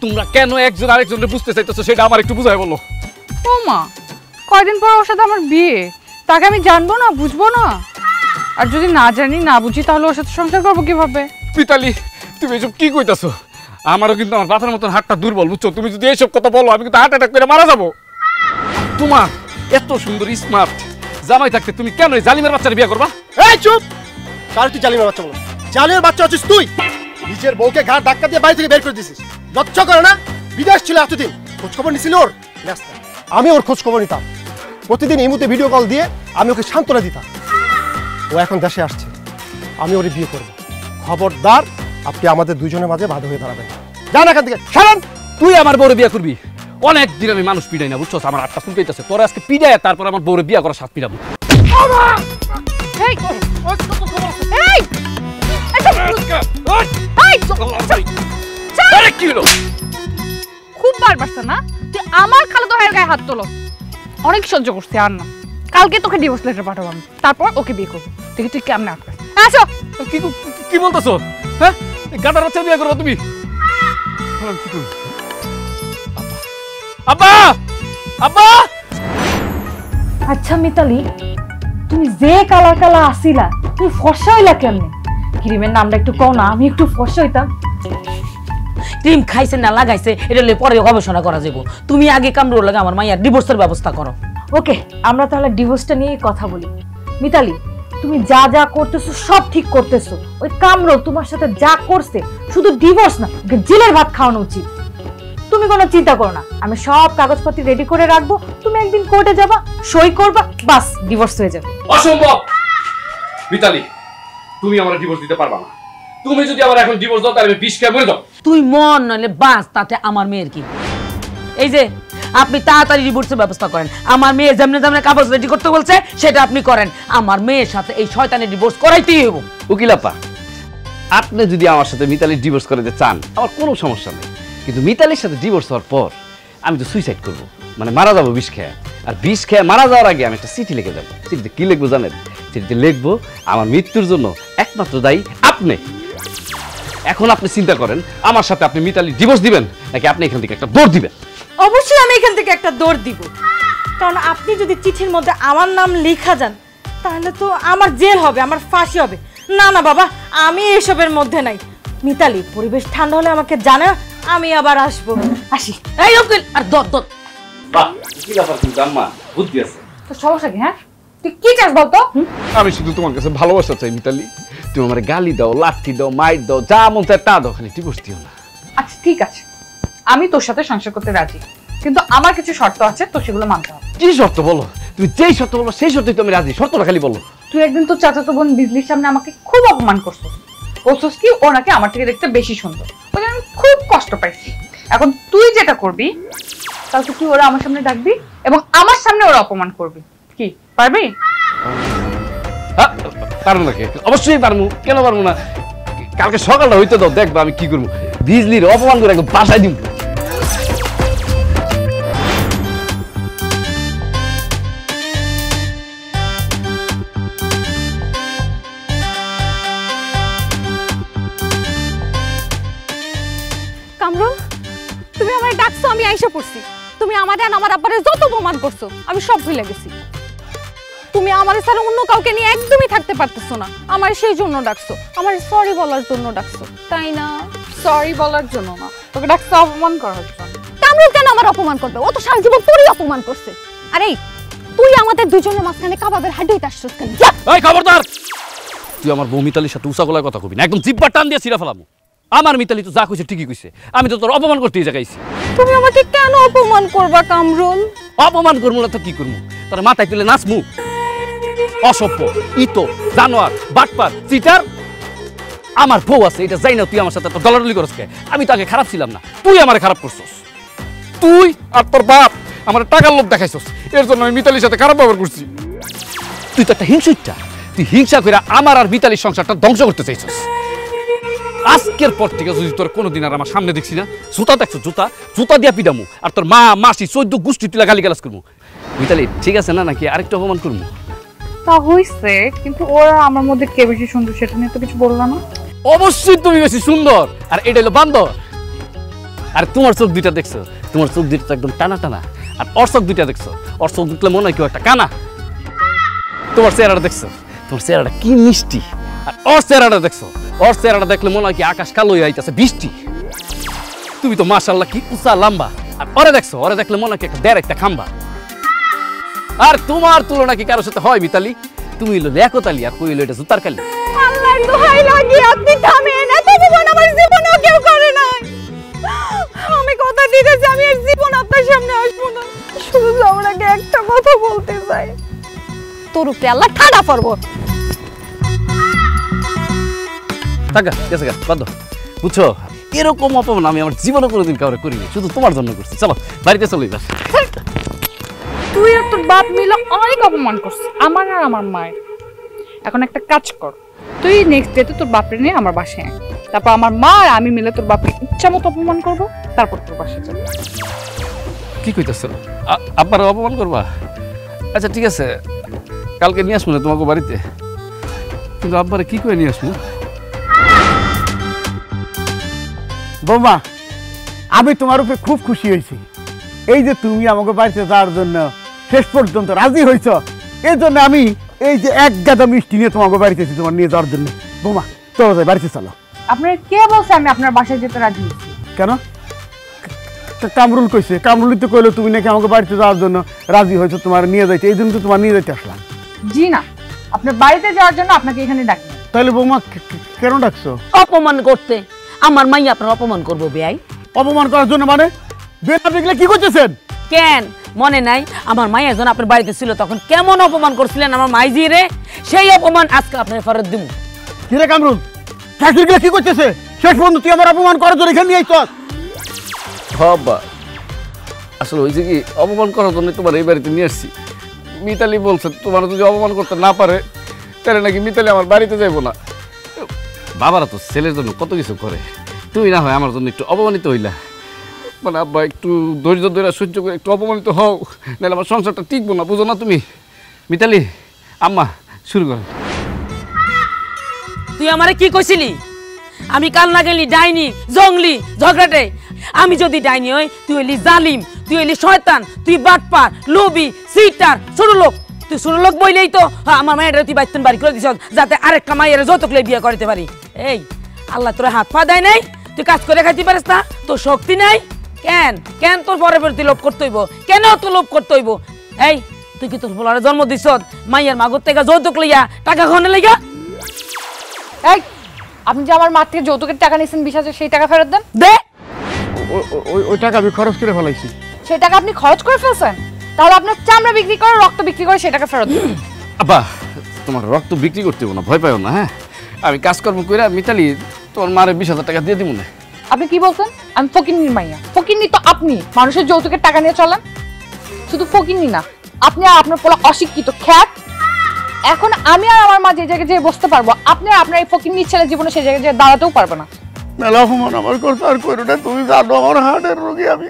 তোমরা কেন একজন আরেকজনকে বুঝতে চাইতেছো সেটা আমার একটু বুঝাই বলো। ও মা, কয়দিন পর ওর সাথে আমার বিয়ে, তাকে আমি জানবো না, বুঝবো না? আর যদি না জানি, না বুঝি, তাহলে ওর সাথে সংসার করবো কিভাবে? মিতালি, তুমি এসব কি কইতাছো? আমারও কিন্তু আমার পাথার মতন হাতটা দুর্বল, বুঝছো? তুমি যদি এইসব কথা বলো, আমি কিন্তু হার্ট অ্যাটাক করে মারা যাবো। তোমার এত সুন্দর স্মার্ট জামাই থাকতে তুমি কেন এই জালিমের বাচ্চার বিয়ে করবা? এই চুপ! কার তুই জালিমের বাচ্চা বলো? জালিমের বাচ্চা হচ্ছিস তুই। নিজের বউকে ঘাড় ধাক্কা দিয়ে বাড়ি থেকে বের করে দিছিস, লজ্জা করে না? বিদেশ ছিল এতদিন, খোঁজ খবর নিছিল ওর? আমি ওর খোঁজ খবর নিতাম, প্রতিদিন এই মুহূর্তে ভিডিও কল দিয়ে আমি ওকে সান্ত্বনা দিতাম। ও এখন দেশে আসছে, আমি ওরে বিয়ে করবো। খবরদার, আপনি আমাদের দুজনের মাঝে বাধা হয়ে দাঁড়াবেন। যান এখান থেকে, সারান। তুই আমার বউরে বিয়ে করবি? অনেক দিন আমি মানুষ পিড়াই না, বুঝছো? আমার আটটা শুনতেইতেছে, তোরা আজকে পিড়ায় তারপর আমার বউরে বিয়ে করার সাথ পিড়াবো। খুব বার বাড়ছে না? তুই আমার খালাতো ভাইয়ের গায়ে হাত তোলো। অনেক সহ্য করছি, আর না। কালকে তোকে ডিভোর্স লেটার পাঠাবো আমি, তারপর ওকে বিয়ে করবো। দেখি তুই কেমনে আটকাস। আসো। কি বলতেছো? হ্যাঁ, গাদার বাচ্চা বিয়ে করবো তুমি? কি করবো? আব্বা আব্বা আচ্ছা মিতালি, তুমি যে কালা কালা আসিলা তুমি ফর্সা হইলা কেমনে? ক্রিমের নামটা একটু কও না, আমি একটু ফর্সা হইতাম। ক্রিম খাইছে না লাগাইছে এটা লইয়া পরে গবেষণা করা যাবো। তুমি আগে কামরুল লাগে আমার মাইয়ার ডিভোর্সের ব্যবস্থা করো। ওকে, আমরা তাহলে ডিভোর্সটা নিয়ে কথা বলি। মিতালি, তুমি যা যা করতেছো সব ঠিক করতেছো। ওই কামরুল তোমার সাথে যা করছে শুধু ডিভোর্স না, ওকে জেলের ভাত খাওয়ানো উচিত। তুমি কোনো চিন্তা করো না, আমি সব কাগজপত্র রেডি করে রাখবো। তুমি একদিন কোর্টে যাবা, সই করবা, বাস ডিভোর্স হয়ে যাবে। অসম্ভব মিতালি, তুমি আমার ডিভোর্স দিতে পারবা না। তুমি যদি আমার এখন ডিভোর্স দাও তাহলে আমি বিষ খেয়ে মরে যাবো। তুই মন নইলে বাস, তাতে আমার মেয়ের কি? এই যে আপনি তাড়াতাড়ি ডিভোর্সের ব্যবস্থা করেন। আমার মেয়ে যেমনে যেমনে কাগজ রেডি করতে বলছে সেটা আপনি করেন। আমার মেয়ের সাথে এই শয়তানের ডিভোর্স করাইতেই হইব। উকিলাপা, আপনি যদি আমার সাথে মিতালির ডিভোর্স করাতে চান আমার কোনো সমস্যা নেই, কিন্তু মিতালির সাথে ডিভোর্স হওয়ার পর আমি তো সুইসাইড করবো, মানে মারা যাবো বিষ খেয়ে। আর বিষ খেয়ে মারা যাওয়ার আগে আমি একটা চিঠি লিখে যাবো। চিঠিতে কি লিখবো জানেন? চিঠিতে লিখবো আমার মৃত্যুর জন্য একমাত্র দায়ী আপনি। এখন আপনি চিন্তা করেন, আমার সাথে আপনি মিতালি ডিভোর্স দিবেন নাকি আপনি এখান থেকে একটা দৌড় দিবেন? অবশ্যই আমি এখান থেকে একটা দৌড় দিব, কারণ আপনি যদি চিঠির মধ্যে আমার নাম লেখা যান তাহলে তো আমার জেল হবে, আমার ফাঁসি হবে। না না বাবা, আমি এসবের মধ্যে নাই। মিতালি, পরিবেশ ঠান্ডা হলে আমাকে জানা, আমি আবার আসবো। আসি। এই উকিল, আর দর দর। বাহ, উকিলাপার কিন্তু আম্মা বুদ্ধি আছে। তো সমস্যা কি? হ্যাঁ, তুই কি চাস বলতো? আমি শুধু তোমার কাছে ভালোবাসা চাই মিতালি। তুমি আমার গালি দাও, লাঠি দাও, মাইর দাও, যা মন চায় তা দাও, খালি ডিভোর্স দিও না। আচ্ছা ঠিক আছে, আমি তোর সাথে সংসার করতে রাজি, কিন্তু আমার কিছু শর্ত আছে, তো সেগুলো মানতে হবে। কি শর্ত বলো? তুমি যেই শর্ত বলো সেই শর্তই তো আমি রাজি। শর্তটা খালি বলো। তুই একদিন তোর চাচাতো বোন বিজলির সামনে আমাকে খুব অপমান করছিস। বলছিস কি ও নাকি আমার থেকে দেখতে বেশি সুন্দর। ওই আমি খুব কষ্ট পাইছি। এখন তুই যেটা করবি, তাহলে তুই ওরা আমার সামনে ডাকবি এবং আমার সামনে ওরা অপমান করবি। কি পারবি? পারবো নাকি? অবশ্যই পারবো, কেন পারবো না? কালকে সকালটা হইতে দাও, দেখবা আমি কি করবো। বিজলির অপমান করে একদম বাসায় দিব। কামরুল, তুমি আমায় ডাকছো, আমি আইসা পড়ছি। তুমি আমারে আর আমার আব্বারে যত অপমান করছো আমি সব ভুলে গেছি। তুমি আমার ছাড়া অন্য কাউকে নিয়ে একদমই থাকতে পারতেছো না। আমার সেই জন্য ডাকছো, আমার সরি বলার জন্য ডাকছো, তাই না? সরি বলার জন্য না, তোকে ডাকছে অপমান করার জন্য। কামরুল কেন আমার অপমান করবে? ও তো সারা জীবন তোরই অপমান করছে। আরে তুই আমাদের দুজনের মাঝখানে কাবাবের হাড্ডি হইতে আসছিস কেন? এই খবরদার, তুই আমার বউ মিতালির সাথে উঁচা গলায় কথা কবি না, একদম জিব্বা টান দিয়ে ছিঁড়া ফেলামু। আমার মিতালি তো যা কইছে ঠিকই কইছে, আমি তো তোর অপমান করতে জায়গাইছি। তুমি আমাকে কেন অপমান করবা কামরুল? অপমান করবো না তো কি করবো? তোর মাথায় তুলে নাচমু? অসভ্য, ইতো, জানোয়ার, বাটপার, চিটার। আমার বউ আছে এটা যাই না, তুই আমার সাথে দলাদলি করছ কে? আমি তো আগে খারাপ ছিলাম না, তুই আমারে খারাপ করছস। তুই আর তোর বাপ আমার টাকার লোভ দেখাইছস, এর জন্য আমি মিতালির সাথে খারাপ ব্যবহার করছি। তুই তো একটা হিংসুইটা, তুই হিংসা করে আমার আর মিতালির সংসারটা ধ্বংস করতে চাইছস। আজকের পর থেকে যদি তোর কোনোদিন আর আমার সামনে দেখছি না, জুতা দেখছো, জুতা জুতা দিয়া পিডামু, আর তোর মা মাসি 14 গোষ্ঠী তুলা গালি গালাজ করবো। মিতালি ঠিক আছে না, নাকি আরেকটু অপমান করবো? তা হইছে, কিন্তু ওরা আমার মধ্যে কে বেশি সুন্দর সেটা নিয়ে তো কিছু বললা না। অবশ্যই তুমি বেশি সুন্দর, আর এটা হলো বান্দর। আর তোমার চোখ দুইটা দেখছো, তোমার চোখ দুইটা তো একদম টানা টানা, আর ওর চোখ দুইটা দেখছো, ওর চোখ দেখলে মনে হয় কেউ একটা কানা। তোমার চেহারাটা দেখছো, তোমার চেহারাটা কি মিষ্টি, আর ওর চেহারাটা দেখছো, ওর চেহারাটা দেখলে মনে হয় কি আকাশ কালো হয়ে আইতাছে বৃষ্টি। তুমি তো মাশাআল্লাহ কি উঁচা লম্বা, আর ওরে দেখছো, ওরে দেখলে মনে হয় কি একটা দেড় একটা খাম্বা। আর তোমার তুলনা কি কারোর সাথে হয় মিতালি? তুমি হইলো লেকতালি, আর কই হইলো এটা জুতার কালি। আল্লাহর দোহাই লাগে আপনি থামেন, এত জীবন আমার জীবনেও কেউ করে নাই। আমি কথা দিতেছি আমি আর জীবন আপনার সামনে আসবো না। শুধু আপনাকে একটা কথা বলতে চাই, তোর উপরে আল্লাহ ঠাডা করবো। টাকা গেছে গা, বাদ দাও। বুঝছো, এরকম অপমান আমি আমার জীবনে কোনোদিন কাউরে করিনি, শুধু তোমার জন্য করছি। চলো বাড়িতে চলো এবার। তুই আর তোর বাপ মিলে অনেক অপমান করছিস আমার আর আমার মায়ের। এখন একটা কাজ কর, তুই নেক্সট ডেতে তোর বাপরে নিয়ে আমার বাসায় আয়, তারপর আমার মা আর আমি মিলে তোর বাপকে ইচ্ছা মতো অপমান করবো, তারপর তোর বাসায় যাবো। কি কইতেছ? আব্বার অপমান করবা? আচ্ছা ঠিক আছে, কালকে নিয়ে আসবো না তোমাকে বাড়িতে, কিন্তু আব্বারে কি করে নিয়ে আসবো? বৌমা, আমি তোমার উপরে খুব খুশি হয়েছি। এই যে তুমি আমাকে বাড়িতে যাওয়ার জন্য শেষ পর্যন্ত রাজি হয়েছ, এই জন্য আমি এই যে এক গাদা মিষ্টি নিয়ে তোমাকে বাড়িতে এসেছি তোমার নিয়ে যাওয়ার জন্য। বৌমা চলো যাই, বাড়িতে চলো। আপনার কে বলছে আমি আপনার বাসায় যেতে রাজি হচ্ছি? কেন? কামরুল কইছে, কামরুলই তো কইলো তুমি নাকি আমাকে বাড়িতে যাওয়ার জন্য রাজি হয়েছো, তোমার নিয়ে যাইতে, এই জন্য তো তোমার নিয়ে যাইতে আসলাম। জি না, আপনার বাড়িতে যাওয়ার জন্য আপনাকে এখানে ডাকি। তাহলে বৌমা কেন ডাকছো? অপমান করতে। আমার মাই আপনার অপমান করবো বেয়াই? অপমান করার জন্য মানে? আপনি কি করতেছেন? কেন মনে নাই আমার মাই একজন আপনার বাড়িতে ছিল, তখন কেমন অপমান করছিলেন আমার মাইজি রে? সেই অপমান আজকে আপনার ফেরত দিব। কি রে কামরুল, শাশুড়িগুলো কি করতেছে? শেষ বন্ধু তুই আমার অপমান করার জন্য এখানে নিয়ে আইছ? বাবা আসলে হয়েছে কি, অপমান করার জন্য তোমার এই বাড়িতে নিয়ে আসছি। মিতালি বলছে তোমার যদি অপমান করতে না পারে তাহলে নাকি মিতালি আমার বাড়িতে যাইবো না। বাবারা তো ছেলের জন্য কত কিছু করে, তুমি না হয় আমার জন্য একটু অপমানিত হইলা। মানে আব্বা একটু ধৈর্য ধরে সহ্য করে একটু অপমানিত হও, নাহলে আমার সংসারটা টিকবো না, বুঝো না তুমি? মিতালি আম্মা শুরু করো। তুই আমারে কি কইছিলি? আমি কাল না গেলি ডাইনি, জঙ্গলি, ঝগড়াটে। আমি যদি ডাইনি হই, তুই হইলি জালিম, তুই হইলি শয়তান, তুই বাটপার, লোভী, সিটার, ছোট লোক। তুই ছোট লোক বইলেই তো আমার মায়ের তুই বাইতেন বাড়ি করে দিছ, যাতে আরেকটা মায়ের যৌতুক লই বিয়ে করতে পারি। এই আল্লাহ তোর হাত পা দেয় নাই, তুই কাজ করে খাইতে পারিস না, তোর শক্তি নাই। কেন কেন তোর পরে তুই লোভ করতে হইব? কেন তোর লোভ করতে হইব? এই তুই কি তোর বলার জন্ম দিছ মাইয়ার মাগুর থেকে যৌতুক লইয়া টাকা খাওয়ানো লইয়া? এই আপনি যে আমার মা থেকে যৌতুকের টাকা নিয়েছেন 20,000, সেই টাকা ফেরত দেন। দে। ওই টাকা আমি খরচ করে ফেলাইছি। সেই টাকা আপনি খরচ করে ফেলছেন? তাহলে আপনার চামড়া বিক্রি করে, রক্ত বিক্রি করে সেই টাকা ফেরত দেন। আব্বা তোমার রক্ত বিক্রি করতে হবো না, ভয় পাও না। হ্যাঁ আমি কাজকর্ম করে মিতালি তোমার মারে 20,000 টাকা দিয়ে দিব না। আপনি কি বলছেন? আমি ফকিন্নির মাইয়া? ফকিন্নি তো আপনি, মানুষের যৌতুকের টাকা নিয়ে চলেন। শুধু ফকিন্নি না, আপনি আর আপনার পোলা অশিক্ষিত খ্যাত। এখন আমি আর আমার মা যে জায়গায় যেয়ে বসতে পারবো, আপনি আর আপনার এই ফকিন্নির ছেলে জীবনে সেই জায়গায় যেয়ে দাঁড়াতেও পারবে না। মেলা অপমান আমার করতে আর করো না। তুমি জানো আমার হার্টের রোগী আমি,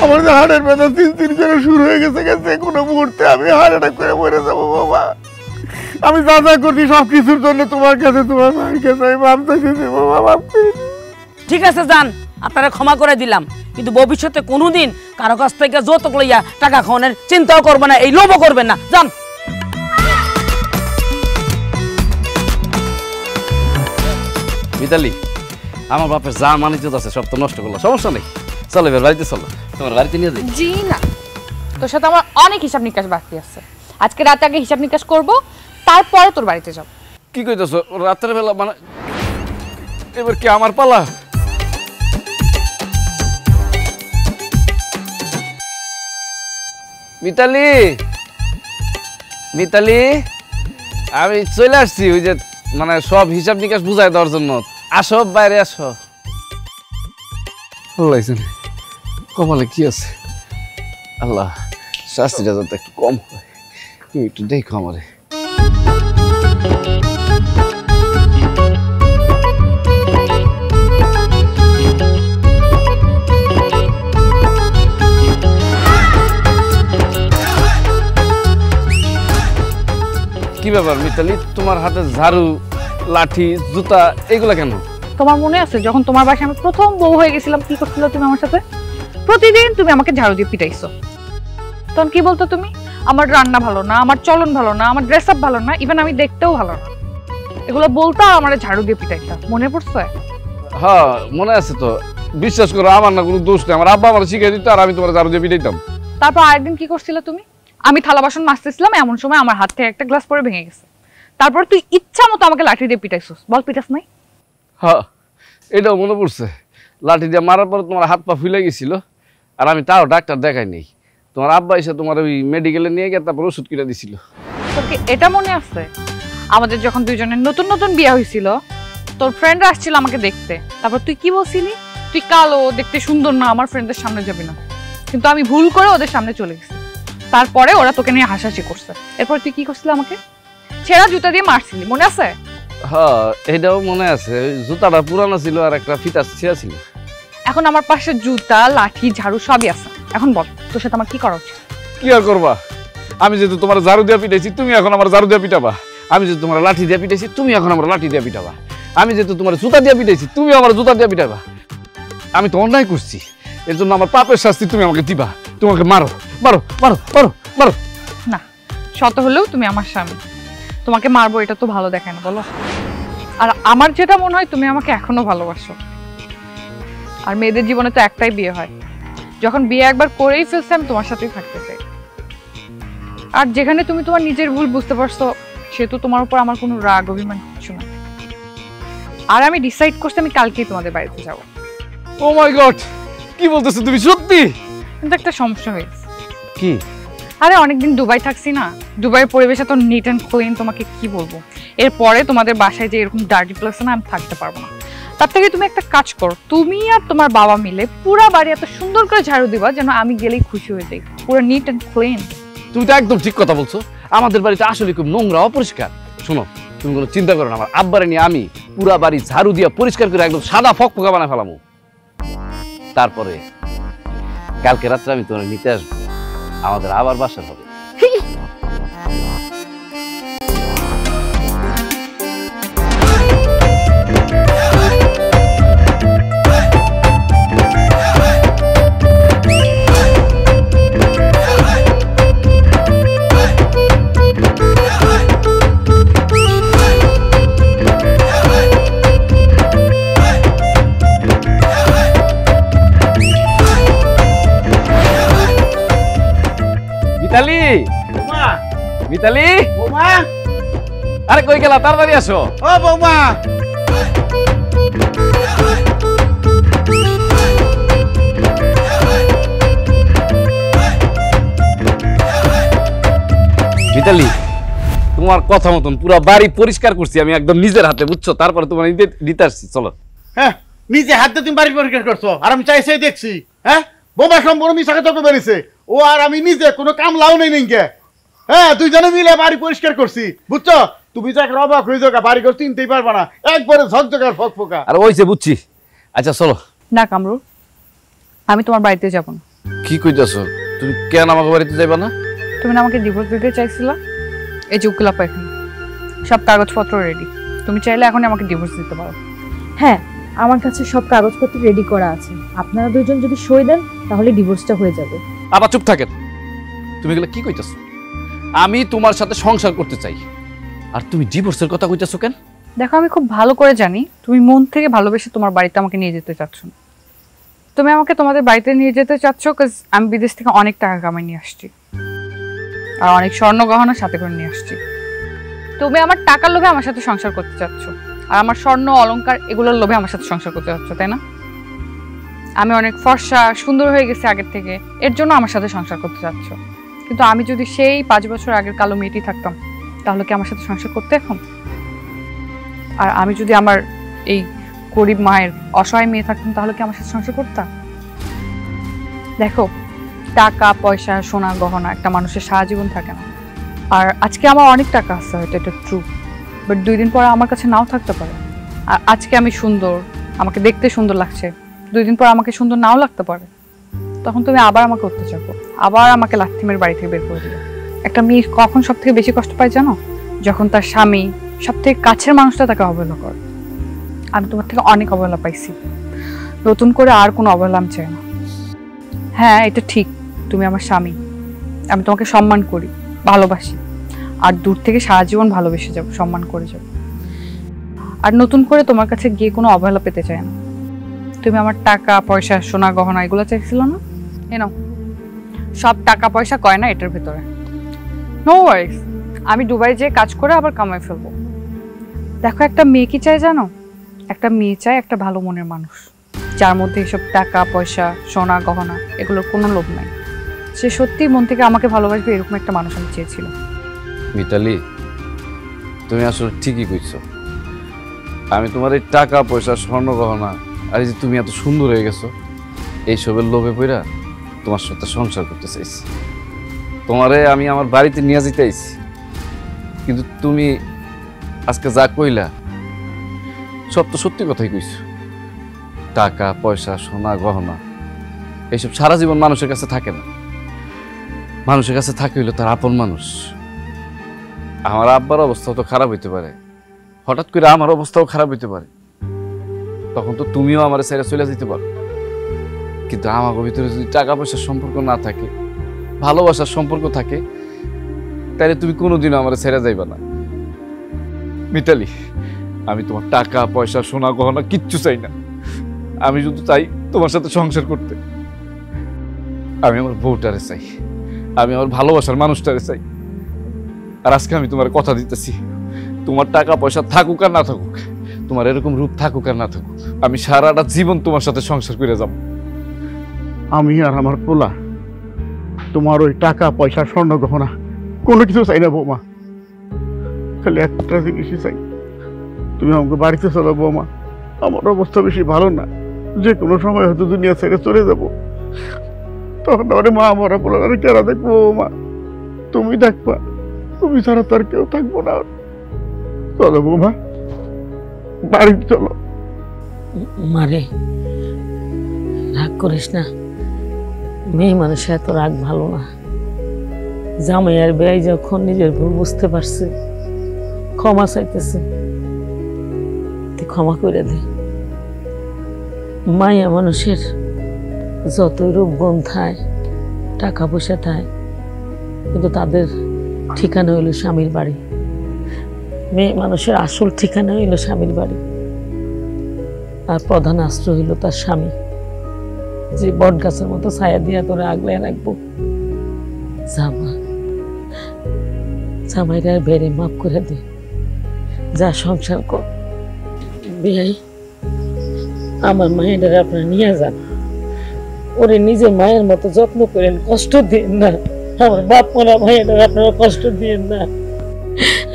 আমার যে হার্টের ব্যথা তিন করে শুরু হয়ে গেছে, কোনো মুহূর্তে আমি হার্ট অ্যাটাক করে মরে যাবো। বাবা আমি যা যা করছি সব কিছুর জন্য তোমার কাছে, তোমার মায়ের কাছে আমি মাপ চাইছি। বাবা মাপ করে দিও। ঠিক আছে যান, আপনারা ক্ষমা করে দিলাম, কিন্তু ভবিষ্যতে কোনোদিন কারো কাছ থেকে যৌতুক লইয়া টাকা খাওয়ানোর চিন্তাও করবে না, এই লোভও করবেন না। যান। মিতালি আমার বাপের যা মানিজ্য আছে সব তো নষ্ট করলো, সমস্যা নেই, চলো এবার বাড়িতে চলো, তোমার বাড়িতে নিয়ে যাই। জি না, তোর সাথে আমার অনেক হিসাব নিকাশ বাকি আছে। আজকে রাতে আগে হিসাব নিকাশ করবো, তারপরে তোর বাড়িতে যাব। কি কইতেছো রাতের বেলা? মানে এবার কি আমার পালা? মিতালি মিতালি আমি চলে আসছি, ওই যে মানে সব হিসাব নিকাশ বুঝাই দেওয়ার জন্য। আসো বাইরে আসো। কমালে কি আছে? আল্লাহ শাস্তিটা যাতে একটু কম হয়, তুমি একটু দেখো আমারে। কি ব্যাপার মিতালি, তোমার হাতে ঝাড়ু, লাঠি, জুতা এগুলা কেন? তোমার মনে আছে যখন তোমার বাসায় আমি প্রথম বউ হয়ে গেছিলাম, কি করছিল তুমি আমার সাথে? প্রতিদিন তুমি আমাকে ঝাড়ু দিয়ে পিটাইছো। তখন কি বলতো তুমি? আমার রান্না ভালো না, আমার চলন ভালো না, আমার ড্রেস আপ ভালো না, ইভেন আমি দেখতেও ভালো না। এগুলো বলতো আর আমার ঝাড়ু দিয়ে পিটাইতা। মনে পড়ছে? হ্যাঁ মনে আছে তো। বিশ্বাস করো আমার না কোনো দোষ নেই, আমার আব্বা আমার শিখিয়ে দিত আর আমি তোমার ঝাড়ু দিয়ে পিটাইতাম। তারপর আরেকদিন কি করছিলে তুমি? আমি থালা বাসন মাজতেছিলাম, এমন সময় আমার হাত থেকে একটা গ্লাস পরে ভেঙে গেছে। তারপর তুই ইচ্ছা মতো আমাকে লাঠি দিয়ে পিটাইছিস। বল পিটাস নাই? হ্যাঁ এটাও মনে পড়ছে। লাঠি দিয়ে মারার পর তোমার হাত পা ফুলে গেছিল, আর আমি তাও ডাক্তার দেখাই নেই। তোমার আব্বা এসে তোমার ওই মেডিকেলে নিয়ে গিয়ে তারপর ওষুধ কিনে দিছিল। তোর কি এটা মনে আছে আমাদের যখন দুইজনের নতুন নতুন বিয়ে হয়েছিল, তোর ফ্রেন্ডরা আসছিল আমাকে দেখতে, তারপর তুই কি বলছিলি? তুই কালো, দেখতে সুন্দর না, আমার ফ্রেন্ডদের সামনে যাবি না। কিন্তু আমি ভুল করে ওদের সামনে চলে গেছি। তারপরে ওরা তোকে নিয়ে হাসাহাসি করছে। এরপর তুই কি করছিলি? আমাকে ছেঁড়া জুতা দিয়ে মারছিলি, মনে আছে? হ্যাঁ এটাও মনে আছে। জুতাটা পুরানো ছিল আর একটা ফিতা ছিঁড়া ছিল। এখন আমার পাশে জুতা, লাঠি, ঝাড়ু সবই আছে। এখন বল তোর সাথে আমার কি করা উচিত? কি আর করবা? আমি যেহেতু তোমার ঝাড়ু দিয়ে পিটাইছি, তুমি এখন আমার ঝাড়ু দিয়ে পিটাবা। আমি যেহেতু তোমার লাঠি দিয়ে পিটাইছি, তুমি এখন আমার লাঠি দিয়ে পিটাবা। আমি যেহেতু তোমার জুতা দিয়ে পিটাইছি, তুমি আমার জুতা দিয়ে পিটাবা। আমি তো অন্যায় করছি, এর জন্য আমার পাপের শাস্তি তুমি আমাকে দিবা। তোমাকে মারো মারো মারো মারো মারো। না, শত হলেও তুমি আমার স্বামী, তোমাকে মারবো এটা তো ভালো দেখায় না বলো। আর আমার যেটা মনে হয় তুমি আমাকে এখনো ভালোবাসো। আর মেয়েদের জীবনে তো একটাই বিয়ে হয়, যখন বিয়ে একবার করেই ফেলছে আমি তোমার সাথেই থাকতে চাই। আর যেখানে তুমি তোমার নিজের ভুল বুঝতে পারছো সেহেতু তোমার উপর আমার কোনো রাগ অভিমান কিছু না। আর আমি ডিসাইড করছি আমি কালকেই তোমাদের বাড়িতে যাবো। ও মাই গড, কি বলতেছো তুমি সত্যি? কিন্তু একটা সমস্যা হয়েছে। কি? আরে অনেকদিন দুবাই থাকছি না, দুবাইয়ের পরিবেশ এত নিট অ্যান্ড ক্লিন, তোমাকে কি বলবো। এরপরে তোমাদের বাসায় যে এরকম ডার্টি প্লেস না, আমি থাকতে পারবো না। তার থেকে তুমি একটা কাজ করো, তুমি আর তোমার বাবা মিলে পুরো বাড়ি এত সুন্দর করে ঝাড়ু দিবা যেন আমি গেলেই খুশি হয়ে যাই, পুরো নিট অ্যান্ড ক্লিন। তুমি তো একদম ঠিক কথা বলছো। আমাদের বাড়িটা আসলে খুব নোংরা অপরিষ্কার। শোনো, তুমি কোনো চিন্তা করো না, আমার আব্বারে নিয়ে আমি পুরা বাড়ি ঝাড়ু দিয়া পরিষ্কার করে একদম সাদা ফকফকা বানায় ফেলামু। তারপরে কালকে রাত্রে আমি তোমার নিতে আসবো, আমাদের আবার বাসা হবে। মিতালি, মিতালি, বৌমা, আরে কই গেলা? তাড়াতাড়ি আসো। ও বৌমা, মিতালি, তোমার কথা মতন পুরো বাড়ি পরিষ্কার করছি আমি একদম নিজের হাতে, বুঝছো? তারপরে তোমার নিতে আসছি। চলো। হ্যাঁ, নিজে হাতে তুমি বাড়ি পরিষ্কার করছো আর আমি চাইছে দেখছি। হ্যাঁ, বোমা সম্পূর্ণ মিশাকে তত বেরিয়েছে। ও আর আমি নিজে কোনো কাম লাও নেই নিকে। হ্যাঁ, দুইজনে মিলে বাড়ি পরিষ্কার করছি, বুঝছো? তুমি তো এক অবাক হয়ে যাও, বাড়ি ঘর চিনতেই পারবা না, একবারে ঝকঝকার ফকফকা। আর ওইছে বুঝছি। আচ্ছা চলো। না কামরুল, আমি তোমার বাড়িতে যাব না। কি কইতাছো? তুমি কেন আমাকে বাড়িতে যাইবা না? তুমি না আমাকে ডিভোর্স দিতে চাইছিলা? এই যে উকিল আপা এখানে সব কাগজপত্র রেডি, তুমি চাইলে এখনই আমাকে ডিভোর্স দিতে পারো। হ্যাঁ, আমার কাছে সব কাগজপত্র রেডি করা আছে। আপনারা দুজন যদি সই দেন তাহলে ডিভোর্সটা হয়ে যাবে। আবার চুপ থাকেন। তুমি এগুলো কি কইতাছো? আমি তোমার সাথে সংসার করতে চাই, আর তুমি ডিভোর্সের কথা কইতাছো কেন? দেখো, আমি খুব ভালো করে জানি তুমি মন থেকে ভালোবেসে তোমার বাড়িতে আমাকে নিয়ে যেতে চাচ্ছ না। তুমি আমাকে তোমাদের বাড়িতে নিয়ে যেতে চাচ্ছ কারণ আমি বিদেশ থেকে অনেক টাকা কামাই নিয়ে আসছি আর অনেক স্বর্ণ গহনা সাথে করে নিয়ে আসছি। তুমি আমার টাকার লোভে আমার সাথে সংসার করতে চাচ্ছ, আর আমার স্বর্ণ অলংকার এগুলোর লোভে আমার সাথে সংসার করতে চাচ্ছ, তাই না? আমি অনেক ফর্সা সুন্দর হয়ে গেছি আগের থেকে, এর জন্য আমার সাথে সংসার করতে চাচ্ছ। কিন্তু আমি যদি সেই 5 বছর আগের কালো মেয়েটি থাকতাম তাহলে কি আমার সাথে সংসার করতে এখন? আর আমি যদি আমার এই গরিব মায়ের অসহায় মেয়ে থাকতাম তাহলে কি আমার সাথে সংসার করতাম? দেখো, টাকা পয়সা সোনা গহনা একটা মানুষের সারা জীবন থাকে না। আর আজকে আমার অনেক টাকা আছে, হয়তো এটা ট্রু, বাট 2 দিন পরে আমার কাছে নাও থাকতে পারে। আর আজকে আমি সুন্দর, আমাকে দেখতে সুন্দর লাগছে, 2 দিন পর আমাকে সুন্দর নাও লাগতে পারে। তখন তুমি আবার আমাকে অত্যাচার করো, আবার আমাকে লাথি মেরে বাড়ি থেকে বের করে দিও। একটা মেয়ে কখন সব থেকে বেশি কষ্ট পায় জানো? যখন তার স্বামী সব থেকে কাছের মানুষটা তাকে অবহেলা করে। আমি তোমার থেকে অনেক অবহেলা পাইছি, নতুন করে আর কোনো অবহেলা আমি চাই না। হ্যাঁ, এটা ঠিক, তুমি আমার স্বামী, আমি তোমাকে সম্মান করি, ভালোবাসি, আর দূর থেকে সারা জীবন ভালোবেসে যাব, সম্মান করে যাব। আর নতুন করে তোমার কাছে গিয়ে কোনো অবহেলা পেতে চাই না। তুমি আমার টাকা পয়সা সোনা গহনা এগুলো চাইছিল না, এ নাও সব টাকা পয়সা গয়না এটার ভেতরে। নো ওয়ারিস, আমি দুবাই যেয়ে কাজ করে আবার কামাই ফেলবো। দেখো, একটা মেয়ে কি চায় জানো? একটা মেয়ে চায় একটা ভালো মনের মানুষ, যার মধ্যে এসব টাকা পয়সা সোনা গহনা এগুলোর কোনো লোভ নাই। সে সত্যি মন থেকে আমাকে ভালোবাসবে, এরকম একটা মানুষ আমি চেয়েছিলাম। মিতালি, তুমি আসলে ঠিকই কইছো। আমি তোমার এই টাকা পয়সা স্বর্ণ গহনা আর এই যে তুমি এত সুন্দর হয়ে গেছো, এইসবের লোভে পইরা তোমার সাথে সংসার করতে চাইছি। তোমারে আমি আমার বাড়িতে নিয়ে যেতে আইছি, কিন্তু তুমি আজকে যা কইলা সব তো সত্যি কথাই কইছো। টাকা পয়সা সোনা গহনা এইসব সারা জীবন মানুষের কাছে থাকে না, মানুষের কাছে থাকে হইলো তার আপন মানুষ। আমার আব্বার অবস্থাও তো খারাপ হইতে পারে, হঠাৎ করে আমার অবস্থাও খারাপ হইতে পারে, তখন তো তুমিও আমার ছেড়ে চলে যেতে পারো। কিন্তু আমাকে ভিতরে যদি টাকা পয়সার সম্পর্ক না থাকে, ভালোবাসার সম্পর্ক থাকে, তাহলে তুমি কোনোদিনও আমার ছেড়ে যাইবা না। মিতালি, আমি তোমার টাকা পয়সা সোনা গহনা কিচ্ছু চাই না। আমি শুধু চাই তোমার সাথে সংসার করতে। আমি আমার বউটারে চাই, আমি আমার ভালোবাসার মানুষটারে চাই। আর আজকে আমি তোমার কথা দিতেছি, তোমার টাকা পয়সা থাকুক আর না থাকুক, তোমার এরকম রূপ থাকুক আর না থাকুক, আমি সারাটা জীবন তোমার সাথে সংসার করে যাব। আমি আর আমার পোলা তোমার ওই টাকা পয়সা স্বর্ণ গহনা কোনো কিছু চাই না বৌমা। খালি একটা জিনিসই চাই, তুমি আমাকে বাড়িতে চলো বৌমা। আমার অবস্থা বেশি ভালো না, যে কোনো সময় হয়তো দুনিয়া ছেড়ে চলে যাব। তখন আমার মা মরা পোলা কেনা দেখবো বৌমা, তুমি দেখবা, তুমি ছাড়া তো আর কেউ থাকবো না। চলো বৌমা, বাড়িতে চলো। মারে রাগ করিস না, মেয়ে মানুষের এত রাগ ভালো না। জামাই আর বেয়াই যখন নিজের ভুল বুঝতে পারছে, ক্ষমা চাইতেছে, তুই ক্ষমা করে দে। মায়া মানুষের যতই রূপ গুণ থায়, টাকা পয়সা থায়, কিন্তু তাদের ঠিকানা হইল স্বামীর বাড়ি। মেয়ে মানুষের আসল ঠিকানা হইল স্বামীর বাড়ি, আর প্রধান আশ্রয় হইল তার স্বামী, যে বট গাছের মতো ছায়া দিয়া তোরে আগলে রাখবো। জামাইরা বেড়ে মাফ করে দে, যা সংসার কর। বিয়াই, আমার মায়ের আপনারা নিয়ে যান, ওরে নিজের মায়ের মতো যত্ন করেন, কষ্ট দিন না। আমার বাপ মরা মায়ের আপনারা কষ্ট দিন না।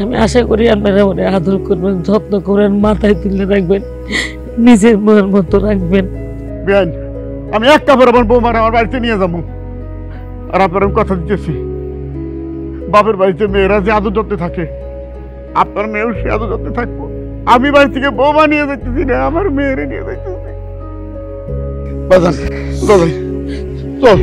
আমি আশা করি আপনারা ওরে আদর করবেন, যত্ন করেন, মাথায় তুলে রাখবেন, নিজের মায়ের মতো রাখবেন। বেআইন, আমি এক কাপড় আমার বৌমার আমার বাড়িতে নিয়ে যাবো। আর আপনার আমি কথা দিতেছি, বাপের বাড়িতে মেয়েরা যে আদর যত্নে থাকে, আপনার মেয়েও সে আদর যত্নে থাকবো। আমি বাড়ি থেকে বৌমা নিয়ে যাইতেছি না, আমার মেয়েরে নিয়ে যাইতেছি। বাজান, চল।